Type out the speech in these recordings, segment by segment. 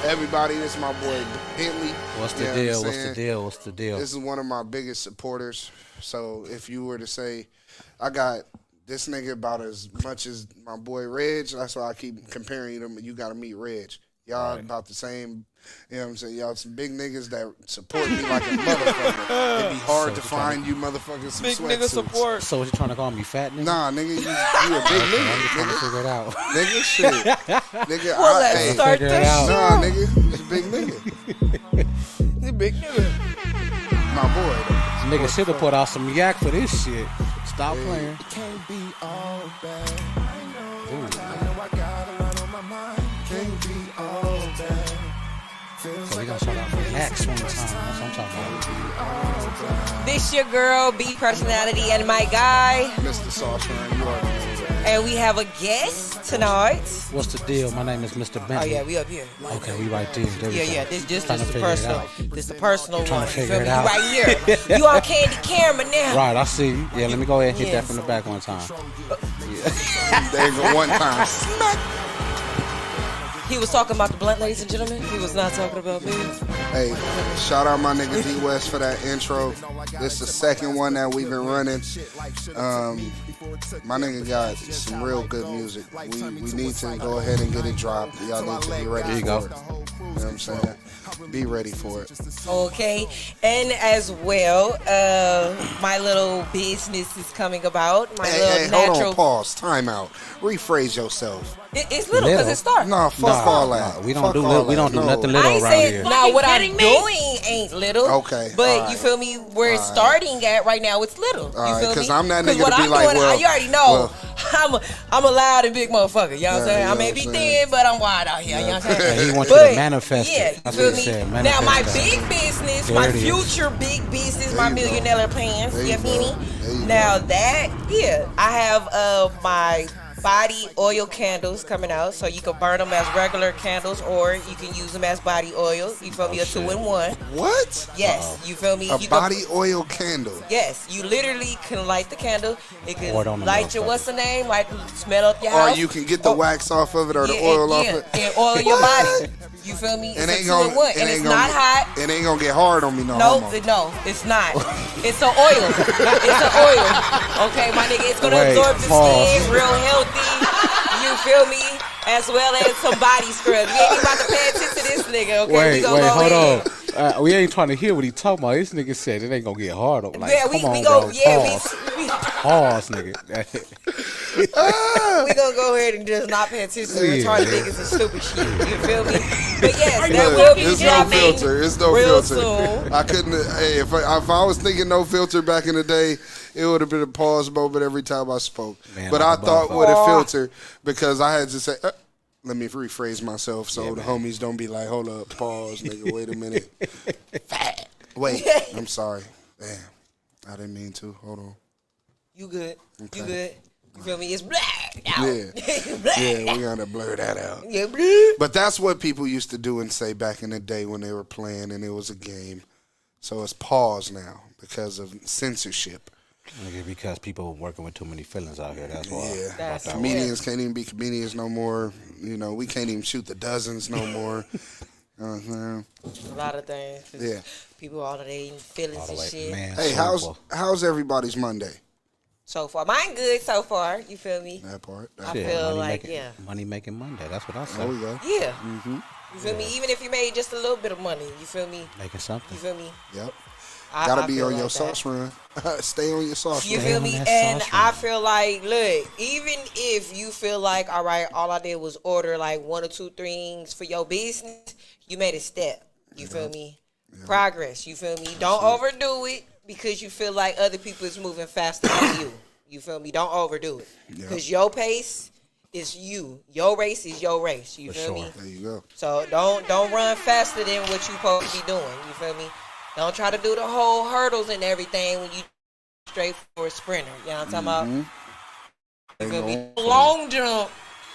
Everybody, this is my boy Bentley. What's the You know deal? what I'm What's the saying? deal? What's the deal? This is one of my biggest supporters. So if you were to say, I got this nigga about as much as my boy Reg, that's why I keep comparing them. You got to meet Reg. Y'all about the same. You know what I'm saying? Y'all some big niggas that support me like a motherfucker. It'd be hard to find you motherfuckers some Big sweatsuits. nigga support. So what you trying to call me, fat nigga? Nah, nigga, you a big Okay, I'm just trying to nigga. figure it out. Nigga, shit. Nigga, Well, I, let's hey, start figure it this out. nah, shit. nigga, he's a big nigga. He's a big nigga. My boy. Nigga should have put out some yak for this shit. Stop playing. Can't be all bad. Ooh. I know I got a lot on my mind. Can't be all bad. So we gonna shout out for Max one time. That's what I'm talking about. This your girl, B personality, and my guy, Mr. Sauce Run, you already know that. and we have a guest tonight. What's the deal? My name is Mr. Bentley. Oh yeah, we up here. Okay, we right there. There we Yeah, go. yeah. This Trying to the figure it personal. out. This the personal Trying one. to You figure feel it me? out. You right here. You on candy camera now. Right, I see. Yeah, let me go ahead and hit that Yes. from the back one time. There you go, one time. He was talking about the blunt, ladies and gentlemen. He was not talking about me. Hey, shout out my nigga D West for that intro. This is the second one that we've been running. My nigga got some real good music. We need to go ahead and get it dropped. Y'all need to be ready There you for go. it. You know what I'm saying? Be ready for it. Okay, and as well, my little business is coming about. My Hey, little hold natural. on, pause, time out. Rephrase yourself. It's little because it starts. No, fuck all that. We don't Fuck do all we don't that. do No. nothing I little ain't around saying here. now what I'm kidding me? doing ain't little. Okay, but alright. you feel me? Where it's Alright. starting at right now, it's little. You Alright, feel 'cause me? I'm that 'Cause nigga what to be I'm like, doing, well, you already know. I'm a loud and big motherfucker. You know what I'm Yeah, saying? you I know may what be I'm saying? thin, but I'm wide out here. You know what I'm And saying? he wants you to But, manifest yeah, it. you That's feel what he me? said. Now my Manifest that. big business, There my it is. future big business, There my you go. millionaire plans. There You you feel go. me? There you Now go. that, yeah, I have my body oil candles coming out, so you can burn them as regular candles, or you can use them as body oil. You feel me? A shit. 2-in-1. What? Yes, you feel me? A You body oil candle. Yes, you literally can light the candle. It can Pour it on the light your motherfucker. what's the name? Like smell up your Or house. you can get the Oh, wax off of it or the yeah, oil off yeah, it. and oil your body. You feel me? It It's ain't a gonna, 2-in-1, it and ain't it's gonna not get, hot. It ain't gonna get hard on me, no. No, homo. no, it's not. It's an oil. It's an oil. Okay, my nigga, it's gonna Wait, absorb the pause. skin real healthy. You feel me? As well as some body scrub. You ain't even about to pay attention to this nigga, okay? Wait, we gonna go hold ahead. on. We ain't trying to hear what he talking about. This nigga said it ain't gonna get hard. Like, Yeah, come on, we go. bro. Yeah, Pause. Pause, nigga. we gonna go ahead and just not pay attention to Yeah. retarded niggas and stupid shit. You feel me? But yes, that Look, will be it's no dropping filter. It's no real filter. soon. I couldn't. Hey, if I was thinking no filter back in the day, it would have been a pause moment every time I spoke. Man, but like I a thought motherfucker. with a filter because I had to say. Let me rephrase myself so Yeah, the man. homies don't be like, hold up, pause, nigga, wait a minute. Wait, I'm sorry. Damn, I didn't mean to. Hold on. You good? Okay. You good? You feel me? It's black out. Yeah. Yeah, we gotta blur that out. Yeah, bleh. But that's what people used to do and say back in the day when they were playing and it was a game. So it's pause now because of censorship. Nigga, because people working with too many feelings out here. That's why. Yeah. That's About that Comedians can't even be comedians no more. You know, we can't even shoot the dozens no more. A lot of things. Yeah. People all of their feelings All the and way, shit. man. Hey, so how's everybody's Monday? So far, mine good so far. You feel me? That part. I shit, feel money like, making, yeah. money making Monday. That's what I There we said. go. Yeah. Mm-hmm. You feel me? Even if you made just a little bit of money, you feel me? Making You something. feel me? Yep. I Gotta be feel on your like that. sauce run. Stay on your sauce You run. feel on me? that And sauce I run. feel like, look, even if you feel like, all right, all I did was order like 1 or 2 things for your business, you made a step. You feel me? Progress. You feel me? Don't overdo it because you feel like other people is moving faster than you. You feel me? Don't overdo it because your pace is you. Your race is your race. You For feel sure. me? There you go. So don't run faster than what you supposed to be doing. You feel me? Don't try to do the whole hurdles and everything when you straight for a sprinter. You know what I'm talking about? You feel me? Long jump,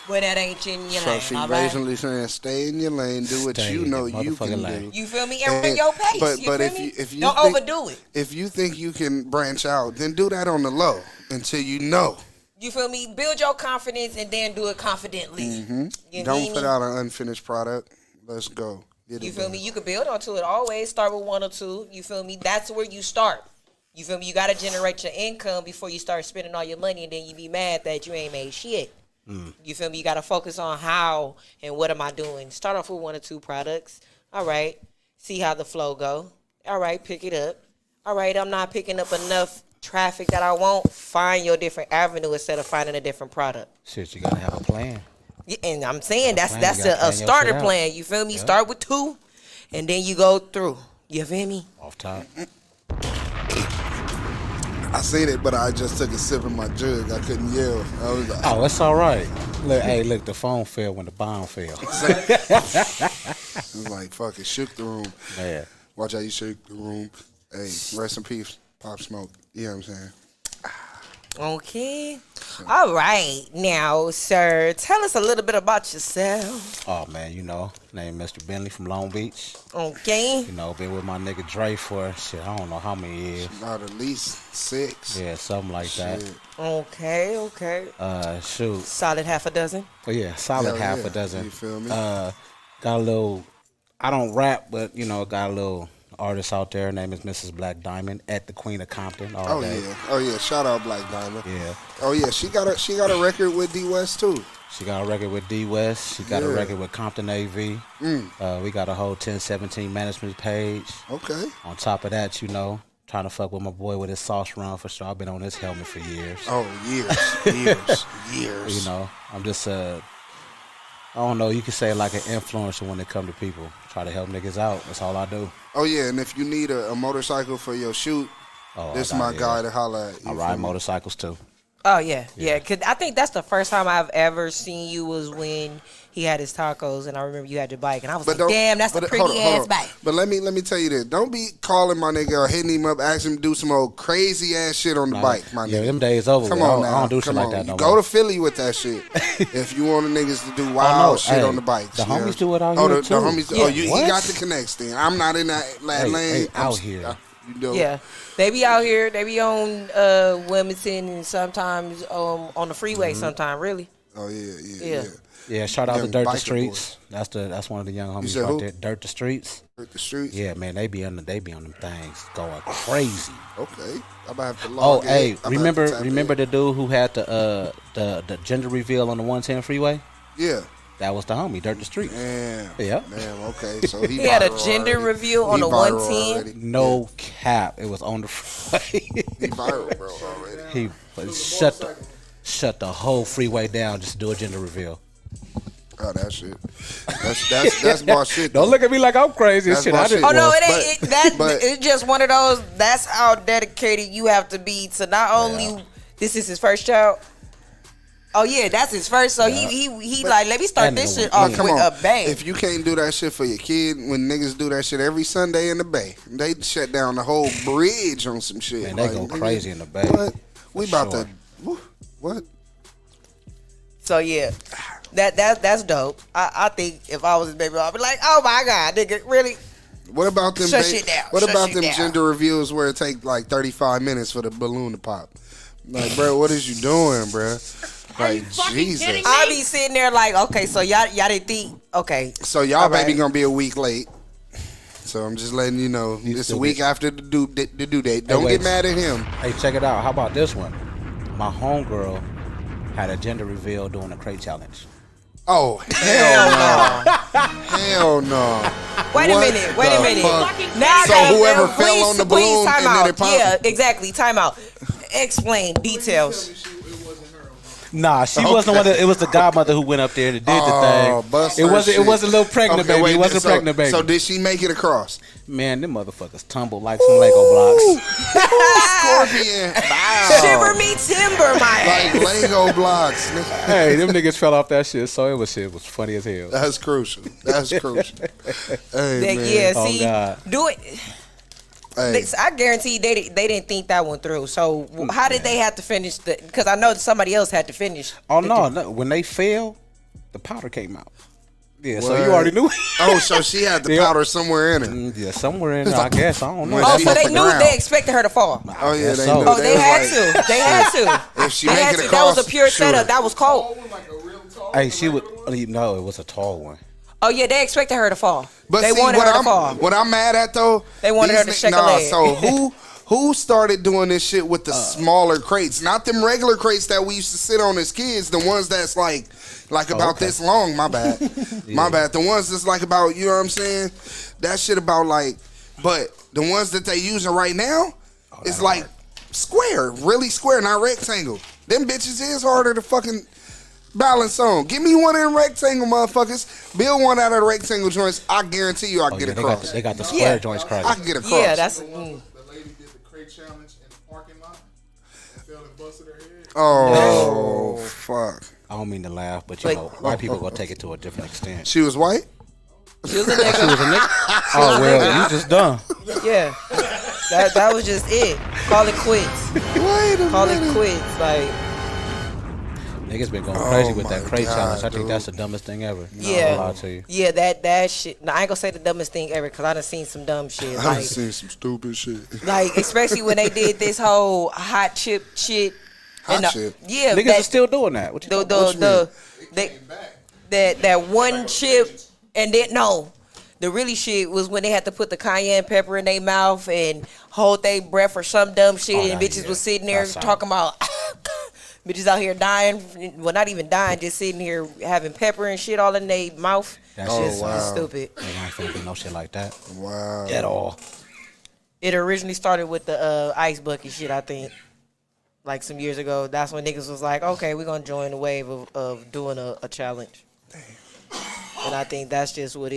but that ain't in your So lane. she All right? basically saying, stay in your lane, do what Stay you in know your you motherfucking can lane. do. You feel me? And run your pace. But you but feel me? if you don't think, overdo it. If you think you can branch out, then do that on the low until you know. You feel me? Build your confidence and then do it confidently. You Don't need put me? out an unfinished product. Let's go. You feel me? You could build onto it always. Start with 1 or 2. You feel me? That's where you start. You feel me? You got to generate your income before you start spending all your money, and then you be mad that you ain't made shit. You feel me? You got to focus on how and what am I doing. Start off with 1 or 2 products. All right. See how the flow go. All right. Pick it up. All right. I'm not picking up enough traffic that I want. Find your different avenue instead of finding a different product. Shit, you gotta have a plan. Yeah, and I'm saying that's You gotta plan a your starter shit out. plan. You feel me? Yeah. Start with 2, and then you go through. You feel me? Off top. I seen it, but I just took a sip of my jug. I couldn't yell. I was like, Oh, it's all right. Look, hey, look, the phone fell when the bomb fell. it was like, fuck it, shook the room. Man. Watch how you shake the room. Hey, rest in peace, Pop Smoke. You know what I'm saying? Okay. All right. Now, sir, tell us a little bit about yourself. Oh man, you know, named Mr. Bentley from Long Beach. Okay. You know, been with my nigga Dre for shit, I don't know how many years. About at least 6. Yeah, something like that. Shit. Okay. Shoot. Solid half a dozen. Oh yeah, solid Hell half yeah. a dozen. You feel me? Got a little, I don't rap, but you know, got a little artist out there. Her name is Mrs. Black Diamond at the Queen of Compton all Oh day. yeah. Oh yeah. Shout out Black Diamond. Yeah. Oh yeah. She got a record with D West too. She got a record with D West. She got a Yeah. record with Compton AV. We got a whole 1017 management page. Okay. On top of that, you know, trying to fuck with my boy with his sauce run for sure. I've been on his helmet for years. Oh years. You know, I'm just I don't know, you could say like an influencer when it come to people. Try to help niggas out. That's all I do. Oh yeah, and if you need a motorcycle for your shoot, this is my guy to holler at. I ride motorcycles too. Oh, yeah. 'Cause I think that's the first time I've ever seen you was when he had his tacos, and I remember you had your bike, and I was like, damn, that's a pretty-ass bike. But let me tell you this. Don't be calling my nigga or hitting him up, asking him to do some old crazy-ass shit on the bike, my nigga. Yeah, them days over. Come with. on I now. don't do shit like that You no go more. to Philly with that shit. If you want the niggas to do wild shit Hey, on the bikes. the you know? homies do it out Oh, here, the too. homies. Yeah. Oh, he What? got the connects then. I'm not in that lane. Hey, out here. You know. Yeah. They be out here. They be on Wilmington and sometimes on the freeway sometime, really. Oh, Yeah. Yeah, shout out to Young Dirt the biker Streets. That's one of the young homies said right who? there. Dirt the Streets. Hurt the streets. Yeah, man, they be on them things going crazy. Okay. I'm about to have to Oh, log in. hey, I'm about to tap remember in. the dude who had the gender reveal on the 110 freeway? Yeah. That was the homie, Dirt the Streets. Damn. Yeah. Damn. Okay. So he He had a viral gender already. reveal on He the viral 110. already. No cap, it was on the freeway. He viral, bro, already. He shut the whole freeway down just to do a gender reveal. Oh, that shit. That's my shit. Don't look at me like I'm crazy. That's Shit, my I didn't. shit. Oh no, it But- ain't. but- It's just one of those. That's how dedicated you have to be to not only this is his first child. Oh yeah, that's his first. So he like, let me start And this the- shit off Come with on. a bang. If you can't do that shit for your kid, when niggas do that shit every Sunday in the Bay, they shut down the whole bridge on some shit. Man, they go nigga, crazy in the Bay. What? We For about sure. to. What? So yeah, that's dope. I think if I was his baby, I'd be like, oh my god, nigga, really? What about them? Shut shit down. What Shut about shit them down. gender reveals where it take like 35 minutes for the balloon to pop? Like, bro, what is you doing, bro? Like, Jesus. I be sitting there like, okay, so y'all didn't think, okay. So y'all all baby right. gonna be a week late. So I'm just letting you know, it's a still week get- after the due date. Don't wait. get mad at him. Hey, check it out. How about this one? My homegirl had a gender reveal doing a crate challenge. Oh, hell no. Wait a What minute. the fuck? Now I So gotta- whoever please, fell on the please, balloon time and then out. it popped? Yeah, exactly. Time out. Explain details. Nah, she wasn't one. It was the godmother who went up there and did the bust thing. It her wasn't. shit. It wasn't a little pregnant Okay, baby. wait, It wasn't so- a pregnant baby. So did she make it across? Man, them motherfuckers tumbled like some Lego blocks. Scorpion. Wow. Shiver me timber, my Like ass. Lego blocks. Hey, them niggas fell off that shit. So it was funny as hell. That's crucial. That's crucial. Hey, That- man. yeah, Oh, see, God. do it. Hey. I guarantee they didn't think that one through. So how did they have to finish the? Because I know somebody else had to finish. Oh no! When they fell, the powder came out. Yeah, so What? you already knew. Oh, so she had the Yeah. powder somewhere in her. Yeah, somewhere in there, I guess. I don't know. When Oh, she so hit they the knew ground. they expected her to fall. Oh yeah, guess they so. knew. Oh, they was had like, to. They had to. If she They make had it to. across, That was a pure sure. setup. That was cold. Hey, she would. No, it was a tall one. Oh yeah, they expected her to fall. But They see, wanted her to fall. what I'm mad at though, They wanted her to shake a leg. So who started doing this shit with the smaller crates? Not them regular crates that we used to sit on as kids. The ones that's like about this long. My bad, my bad. The ones that's like about, you know what I'm saying? That shit about like, but the ones that they using right now is like square, really square, not rectangle. Them bitches is harder to fucking balance on. Give me one of them rectangle motherfuckers. Build one out of the rectangle joints. I guarantee you I can get across. They got the square joints I cracking. can get across. Yeah, that's. The lady did the crate challenge in the parking lot and fell and busted her head. Oh, fuck. I don't mean to laugh, but you know, white people gonna take it to a different extent. She was white? She was a nigga. Oh well, you just done. Yeah, that was just it. Call it quits. Wait a Call minute. it quits. Like, Niggas been going crazy with my that crate God, challenge. I think dude. that's the dumbest thing ever. yeah, I'll lie to you. yeah, that shit. Nah, I ain't gonna say the dumbest thing ever because I done seen some dumb shit. I've Like, seen some stupid shit. like especially when they did this whole hot chip shit. Hot and chip? Yeah, Niggas that, are still doing that. What you the talking the the that one chip, and then no. The really shit was when they had to put the cayenne pepper in their mouth and hold their breath or some dumb shit, Oh, and that- bitches yeah. was sitting there That's talking about bitches out here dying. Well, not even dying, just sitting here having pepper and shit all in their mouth. That Oh, shit's wow. Stupid. Nigga ain't finna do no shit like that Wow. at all. It originally started with the ice bucket shit, I think. Like some years ago. That's when niggas was like, okay, we're going to join the wave of doing a challenge. And I think that's just what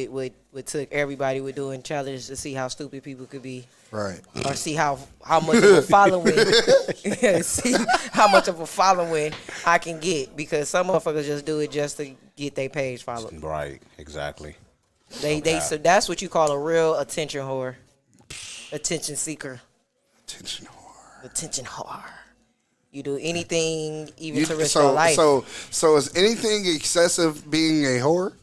took everybody with doing challenges to see how stupid people could be. Right. Or see how much of a following see how much of a following I can get. Because some motherfuckers just do it just to get their page followed. Right, exactly. So that's what you call a real attention whore. Attention seeker. Attention whore. Attention whore. You do anything even to risk so, your life. so is anything excessive being a whore?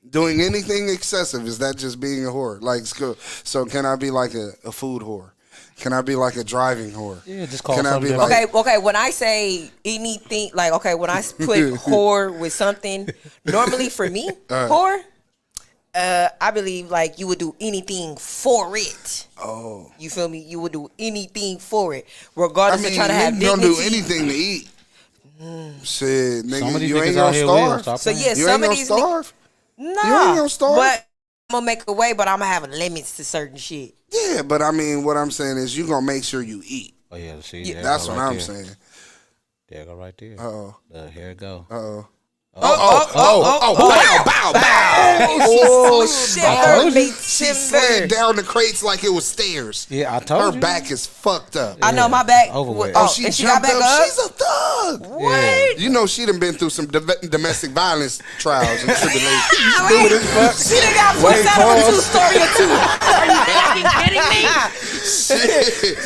Doing anything excessive, is that just being a whore? Like, so can I be like a food whore? Can I be like a driving whore? Yeah, just call Can I something be different. like, Okay, when I say anything, like, okay, when I put whore with something, normally for me, whore, I believe, like, you would do anything for it. oh, You feel me? You would do anything for it, regardless of trying to have you don't dignity. do anything to eat. Shit, Some of nigga, these you niggas ain't out gonna here will starve. stop So, playing. yeah, You some ain't of gonna these starve. Nah, You ain't gonna starve. but I'm gonna make a way, but I'm gonna have limits to certain shit. Yeah, but I mean, what I'm saying is you gonna make sure you eat. Oh yeah, see, Yeah, there it That's go what right I'm there. saying. There it go right there. Uh-oh. Here it go. Uh-oh. Oh, Bow. Oh, shiver, me She shiver. slid down the crates like it was stairs. Yeah, I told Her you. back is fucked up. I know my back. Over with. Oh, She and she got jumped back up. up. She's a thug. What? You know she done been through some domestic violence trials and tribulations. She done got pushed out of a two-story or two. Are you fucking kidding me?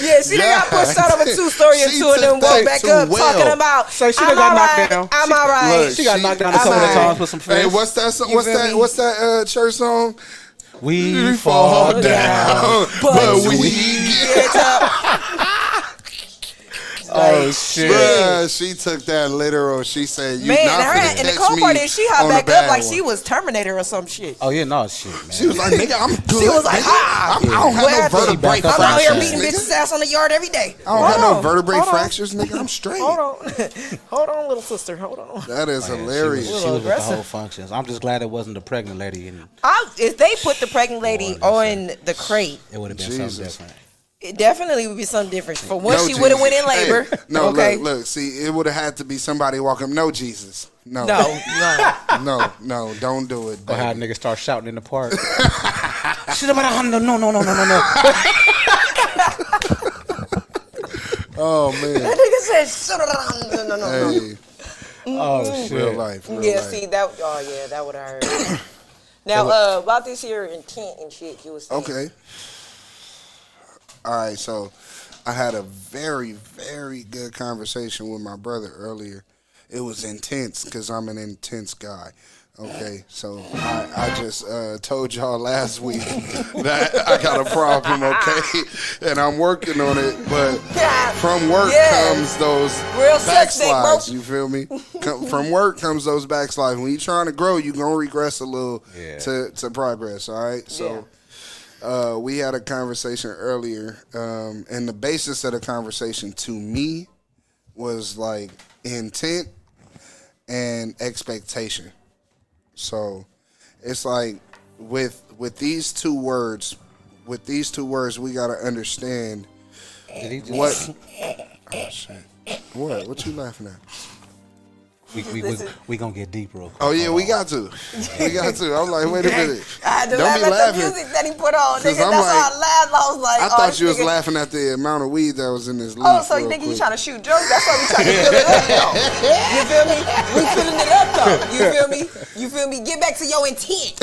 Yeah, she done got pushed out of a two-story or She two and then took woke that back too up well. talking about. So she I'm done got knocked alright, down. I'm all right. Look, She got knocked down a I'm couple of alright. times with some Hey, fish. what's that? You feel me? What's that church song? We fall down. but we get Get up. Oh shit. Bruh, she took that literal. She said, "You Man, not her finna and the catch cold me part is she on hopped a back bad up like one." she was Terminator or some shit. Oh yeah, no shit, man. She was like, "Nigga, I'm good." She was like, nigga. "Ah." I don't What have no happened? vertebrae Back up I'm out here fractures, beating nigga. bitches' ass on the yard every day. I don't have no on, vertebrae hold on. fractures, nigga. I'm straight. Hold on. Hold on, little sister. Hold on. That is Man, hilarious. She was with the aggressive. whole functions. I'm just glad it wasn't the pregnant lady, and If they put the pregnant lady Boy, on the crate, it would have been Jesus. something different. it definitely would be something different. For one, No she would have went in Jesus. labor. Hey, no, okay. look. See, it would have had to be somebody walking. No, Jesus. No. No. No. Don't do it. Or how baby. niggas start shouting in the park. No. Oh man. That nigga said, no. Hey, Oh shit. real life. Real Yeah, life. see that. Oh yeah, that would have hurt. Now, about this here intent and shit, you was saying. Okay. All right, so I had a very, very good conversation with my brother earlier. It was intense because I'm an intense guy. Okay, so I just told y'all last week that I got a problem, okay? And I'm working on it, but from work comes those Real suspect, backslides, bro. you feel me? From work comes those backslides. When you're trying to grow, you're going to regress a little to progress, all right? So we had a conversation earlier, and the basis of the conversation to me was like intent and expectation. So it's like with these two words, we gotta understand what. Oh shit! What you laughing at? We gonna get deep real quick. Oh yeah, we got to. I'm like, wait a minute. I had to Don't laugh be at laughing. the music that he put on. 'Cause Nigga, I'm that's like- how I laughed. I was like, I thought this you was nigga- laughing at the amount of weed that was in this leaf. Oh, so you real think you quick. trying to shoot jokes? That's why we trying to fill it up, though. You feel me? We filling it up, though. You feel me? Get back to your intent.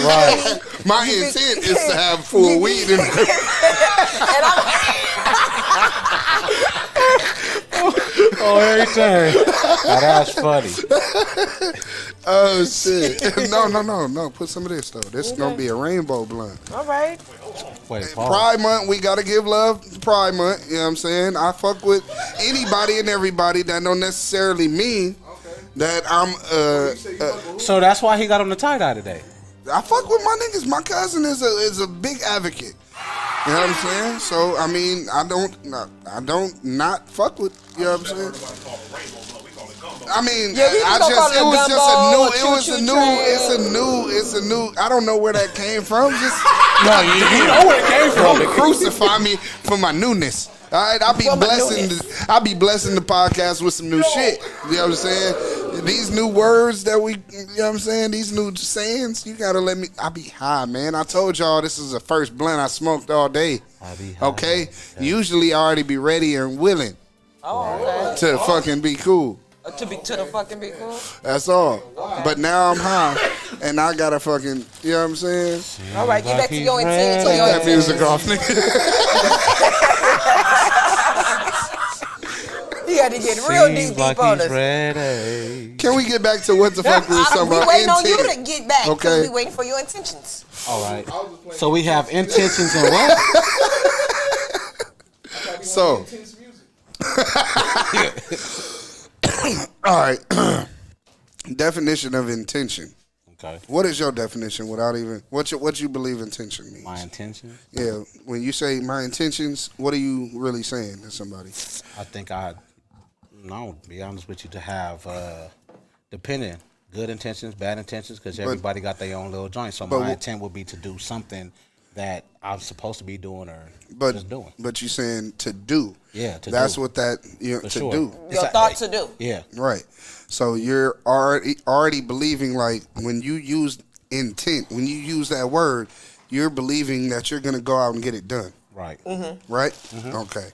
Right. My intent is to have full weed in there. And I'm Oh, everything. That's funny. Oh shit! No. Put some of this though. This is gonna be a rainbow blunt. all right. Wait, pause. Pride Month, we gotta give love to Pride Month. You know what I'm saying? I fuck with anybody and everybody that don't necessarily mean that I'm. So that's why he got on the tie dye today. I fuck with my niggas. My cousin is a big advocate. You know what I'm saying? So I mean, I don't not fuck with. You know what I'm saying? I mean, Yeah, we just gonna call it a it's a new. I don't know where that came from. Just No, you know where it came from. don't crucify me for my newness. All right, I'll be blessing the podcast with some new shit. You know what I'm saying? These new words that we, you know what I'm saying? These new sayings, you gotta let me. I be high, man. I told y'all this is the first blunt I smoked all day. I be high. Okay, usually I already be ready and willing Oh, to fucking be cool. okay. To the fucking be cool. That's all. But now I'm high, and I gotta fucking, you know what I'm saying? All right, get back to your intent. Take that music off, nigga. You got to get real deep on us. Ready. Can we get back to what the fuck we was talking We about? waiting on you to Intent. get back. Okay. Okay. We waiting for your intentions. All right. So we have intentions and what? So, Intense music. all right. Definition of intention. Okay. What is your definition without even what you believe intention means? My intention. Yeah, when you say my intentions, what are you really saying to somebody? I think to be honest with you, to have depending good intentions, bad intentions, because everybody got their own little joint. So my intent would be to do something that I'm supposed to be doing or just doing. But you saying to do. Yeah, to That's do. what that For to sure. do. Your thought to do. Yeah. Right. So you're already believing, like, when you use intent, when you use that word, you're believing that you're gonna go out and get it done. Right. Right? Okay.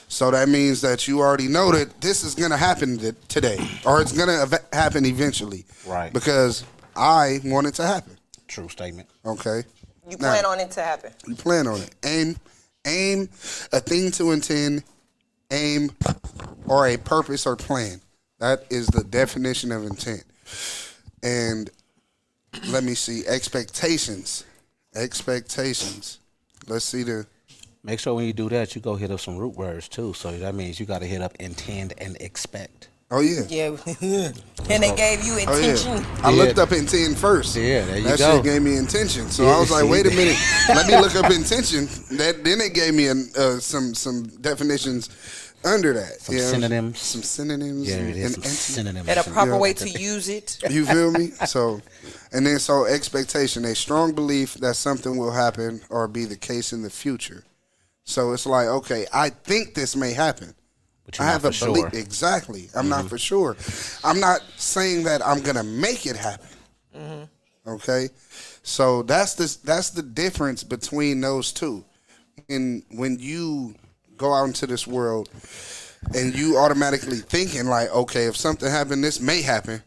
So that means that you already know that this is gonna happen today, or it's gonna happen eventually. Right. Because I want it to happen. True statement. Okay. You plan on it to happen. You plan on it. Aim, a thing to intend, aim, or a purpose or plan. That is the definition of intent. And let me see, expectations. Let's see the. Make sure when you do that, you go hit up some root words too. So that means you got to hit up intend and expect. Oh yeah. Yeah. And they gave you Oh intention. yeah. I looked up intent first. Yeah, there you that go. shit gave me intention. So I was like, wait a minute, let me look up intention. Then it gave me some definitions under that. Some synonyms. Some synonyms. Yeah, it is and some synonyms. And a proper Yeah. way to use it. You feel me? So expectation, a strong belief that something will happen or be the case in the future. So it's like, okay, I think this may happen. But I you're have not a for belief. sure. Exactly. I'm not for sure. I'm not saying that I'm gonna make it happen. Okay, so that's the difference between those two. And when you go out into this world and you automatically thinking like, okay, if something happened, this may happen.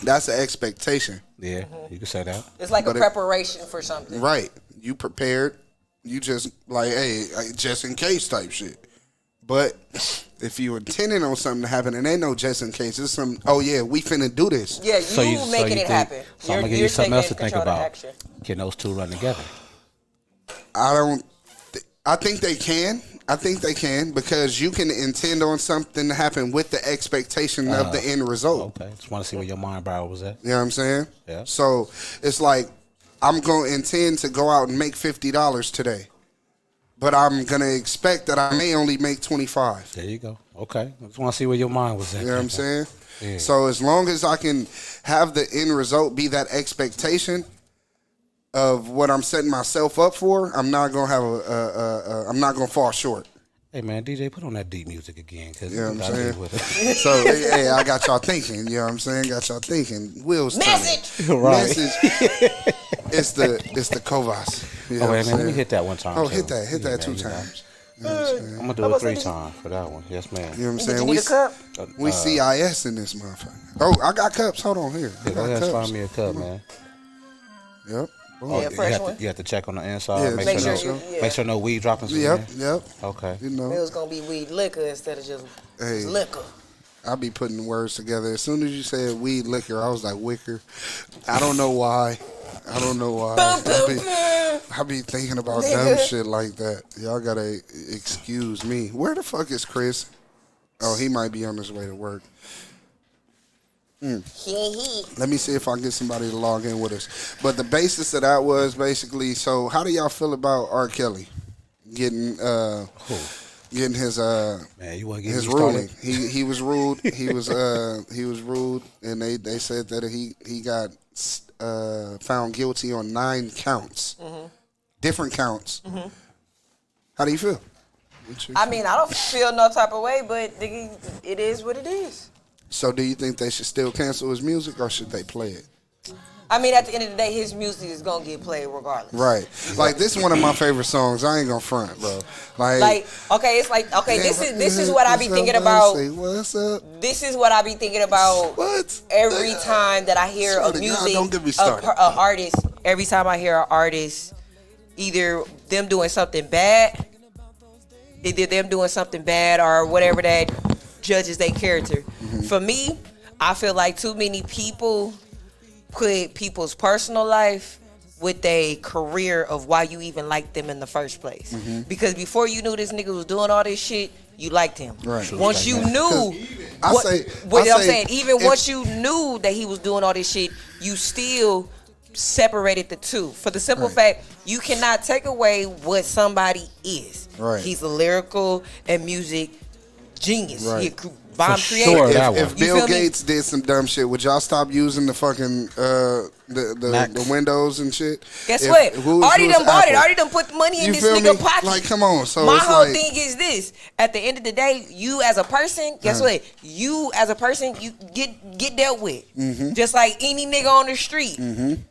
That's an expectation, Yeah, you can say that. It's like But a preparation for something. right? You prepared. You just like, hey, just in case type shit. But if you intending on something to happen, and ain't no just in case, it's some. Oh yeah, we finna do this. Yeah, you making it happen. So I'm gonna give you something else to think about. Can those two run together? I don't. I think they can. I think they can because you can intend on something to happen with the expectation of the end result. Okay, just want to see where your mind barrel was at. You know what I'm saying? Yeah. So it's like I'm gonna intend to go out and make $50 today, but I'm gonna expect that I may only make 25. There you go. Okay, I just want to see where your mind was at. You know what I'm saying? Yeah. So as long as I can have the end result be that expectation of what I'm setting myself up for, I'm not gonna have I'm not gonna fall short. Hey man, DJ, put on that deep music again, cause You know what I'm saying? with it. So hey, I got y'all thinking. You know what I'm saying? Got y'all thinking. Wheels Message. turning. Right. Message. It's the Kovas. You know Oh what wait, I'm man, let me saying? hit that one time. Oh, too. hit that Yeah, 2 man, times. You know what I'm saying? I'm gonna do it 3 times for that one. Yes, ma'am. You know what I'm Did saying? you need a cup? We CIS in this motherfucker. Oh, I got cups. Hold on here. I Yeah, go got ahead, cups. find me a cup, man. Yep. Oh, Yeah, fresh you, one. you have to check on the inside. Yeah, make, make sure sure no, you- make sure no weed droppings. in Yep. there. Yep. Okay. You It know, was gonna be weed liquor instead of just liquor. I be putting words together. As soon as you said weed liquor, I was like wicker. I don't know why. I be thinking about dumb shit like that. Y'all gotta excuse me. Where the fuck is Chris? Oh, he might be on his way to work. Let me see if I can get somebody to log in with us. But the basis of that was basically, so how do y'all feel about R. Kelly getting his Man, you want to get his me ruling? started? He was ruled. He was ruled, and they said that he got found guilty on 9 counts, different counts. How do you feel? I mean, I don't feel no type of way, but nigga, it is what it is. So do you think they should still cancel his music, or should they play it? I mean, at the end of the day, his music is gonna get played regardless. Right. Like, this is one of my favorite songs. I ain't gonna front, bro. Like, okay, it's like, okay, this is what I be thinking about. Say, what's up? This is what I be thinking about What? every time that I hear Swear a to God, music, don't get me started. a artist. Every time I hear an artist, either them doing something bad, or whatever that judges their character. For me, I feel like too many people put people's personal life with a career of why you even liked them in the first place. Because before you knew this nigga was doing all this shit, you liked him. Right. Once you knew, I'm saying, once you knew that he was doing all this shit, you still separated the two. For the simple fact, you cannot take away what somebody is. Right. He's a lyrical and music genius. Right. He bomb For creator. sure, that If one. Bill feel me? Gates did some dumb shit, would y'all stop using the fucking the Windows and shit? Guess what? Already done bought it. Already done put the money in You this feel nigga me? pocket. Like, come on. So My it's whole like, thing is this: at the end of the day, you as a person, guess what? You as a person, you get dealt with, just like any nigga on the street.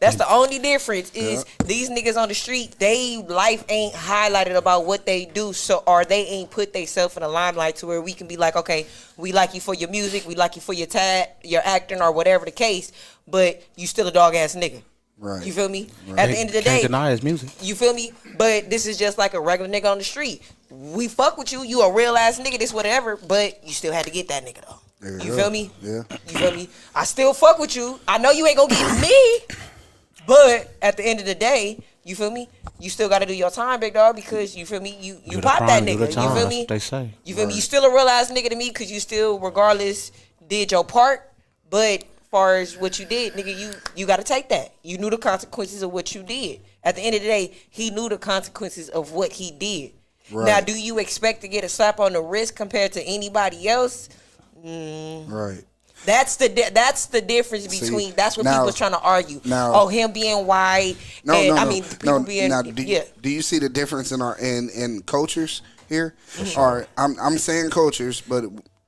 That's the only difference. Is these niggas on the street, they life ain't highlighted about what they do, so or they ain't put themselves in the limelight to where we can be like, okay, we like you for your music, we like you for your your acting or whatever the case, but you still a dog ass nigga. Right. You feel me? At the end of the Can't day, deny his music. you feel me? But this is just like a regular nigga on the street. We fuck with you. You a real ass nigga, this whatever, but you still had to get that nigga though. There You go. feel me? Yeah. You feel me? I still fuck with you. I know you ain't gonna get me, but at the end of the day, you feel me? You still gotta do your time, big dog, because you feel me? You Do the pop that crime, do nigga. the You time, feel that's me? what they say. You feel me? You still a real ass nigga to me because you still, regardless, did your part. But far as what you did, nigga, you got to take that. You knew the consequences of what you did. At the end of the day, he knew the consequences of what he did. Right. Now, do you expect to get a slap on the wrist compared to anybody else? Right. That's the difference between. That's what now- people's trying to argue. now- him being white. No, and, no, no. I mean, people being Now, yeah. do you see the difference in our in cultures here? Or I'm saying cultures, but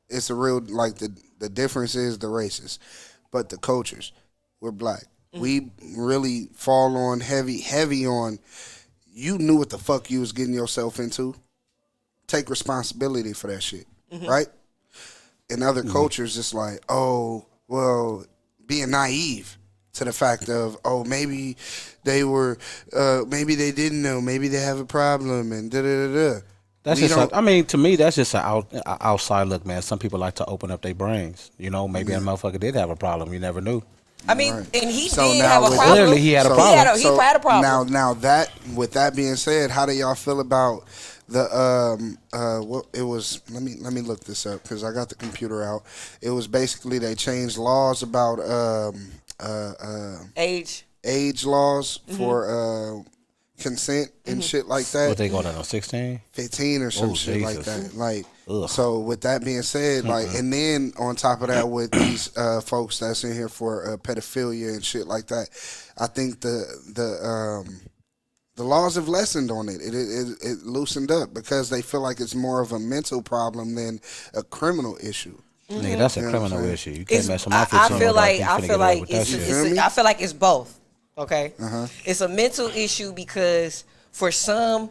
it's a real like the difference is the races, but the cultures. We're black. We really fall on heavy on. You knew what the fuck you was getting yourself into. Take responsibility for that shit, right? In other cultures, it's like, oh, well, being naive to the fact of, oh, maybe they were, maybe they didn't know, maybe they have a problem, and da da da da. That's We just. don't- I mean, to me, that's just a outside look, man. Some people like to open up their brains. You know, maybe a motherfucker did have a problem. You never knew. I mean, and he So did now have a with- problem. Clearly he had a He problem. had a problem. Now that with that being said, how do y'all feel about the what it was? Let me look this up because I got the computer out. It was basically they changed laws about age laws for consent and shit like that. What they going on 16? 15 or some Oh, shit like Jesus. that. Like, Ugh. so with that being said, like, and then on top of that, with these folks that's in here for pedophilia and shit like that, I think the laws have lessened on it. It loosened up because they feel like it's more of a mental problem than a criminal issue. Nigga, that's a You know what criminal I'm saying? issue. You can't mess with my 15 I feel like I feel like it's both. Okay, it's a mental issue because for some,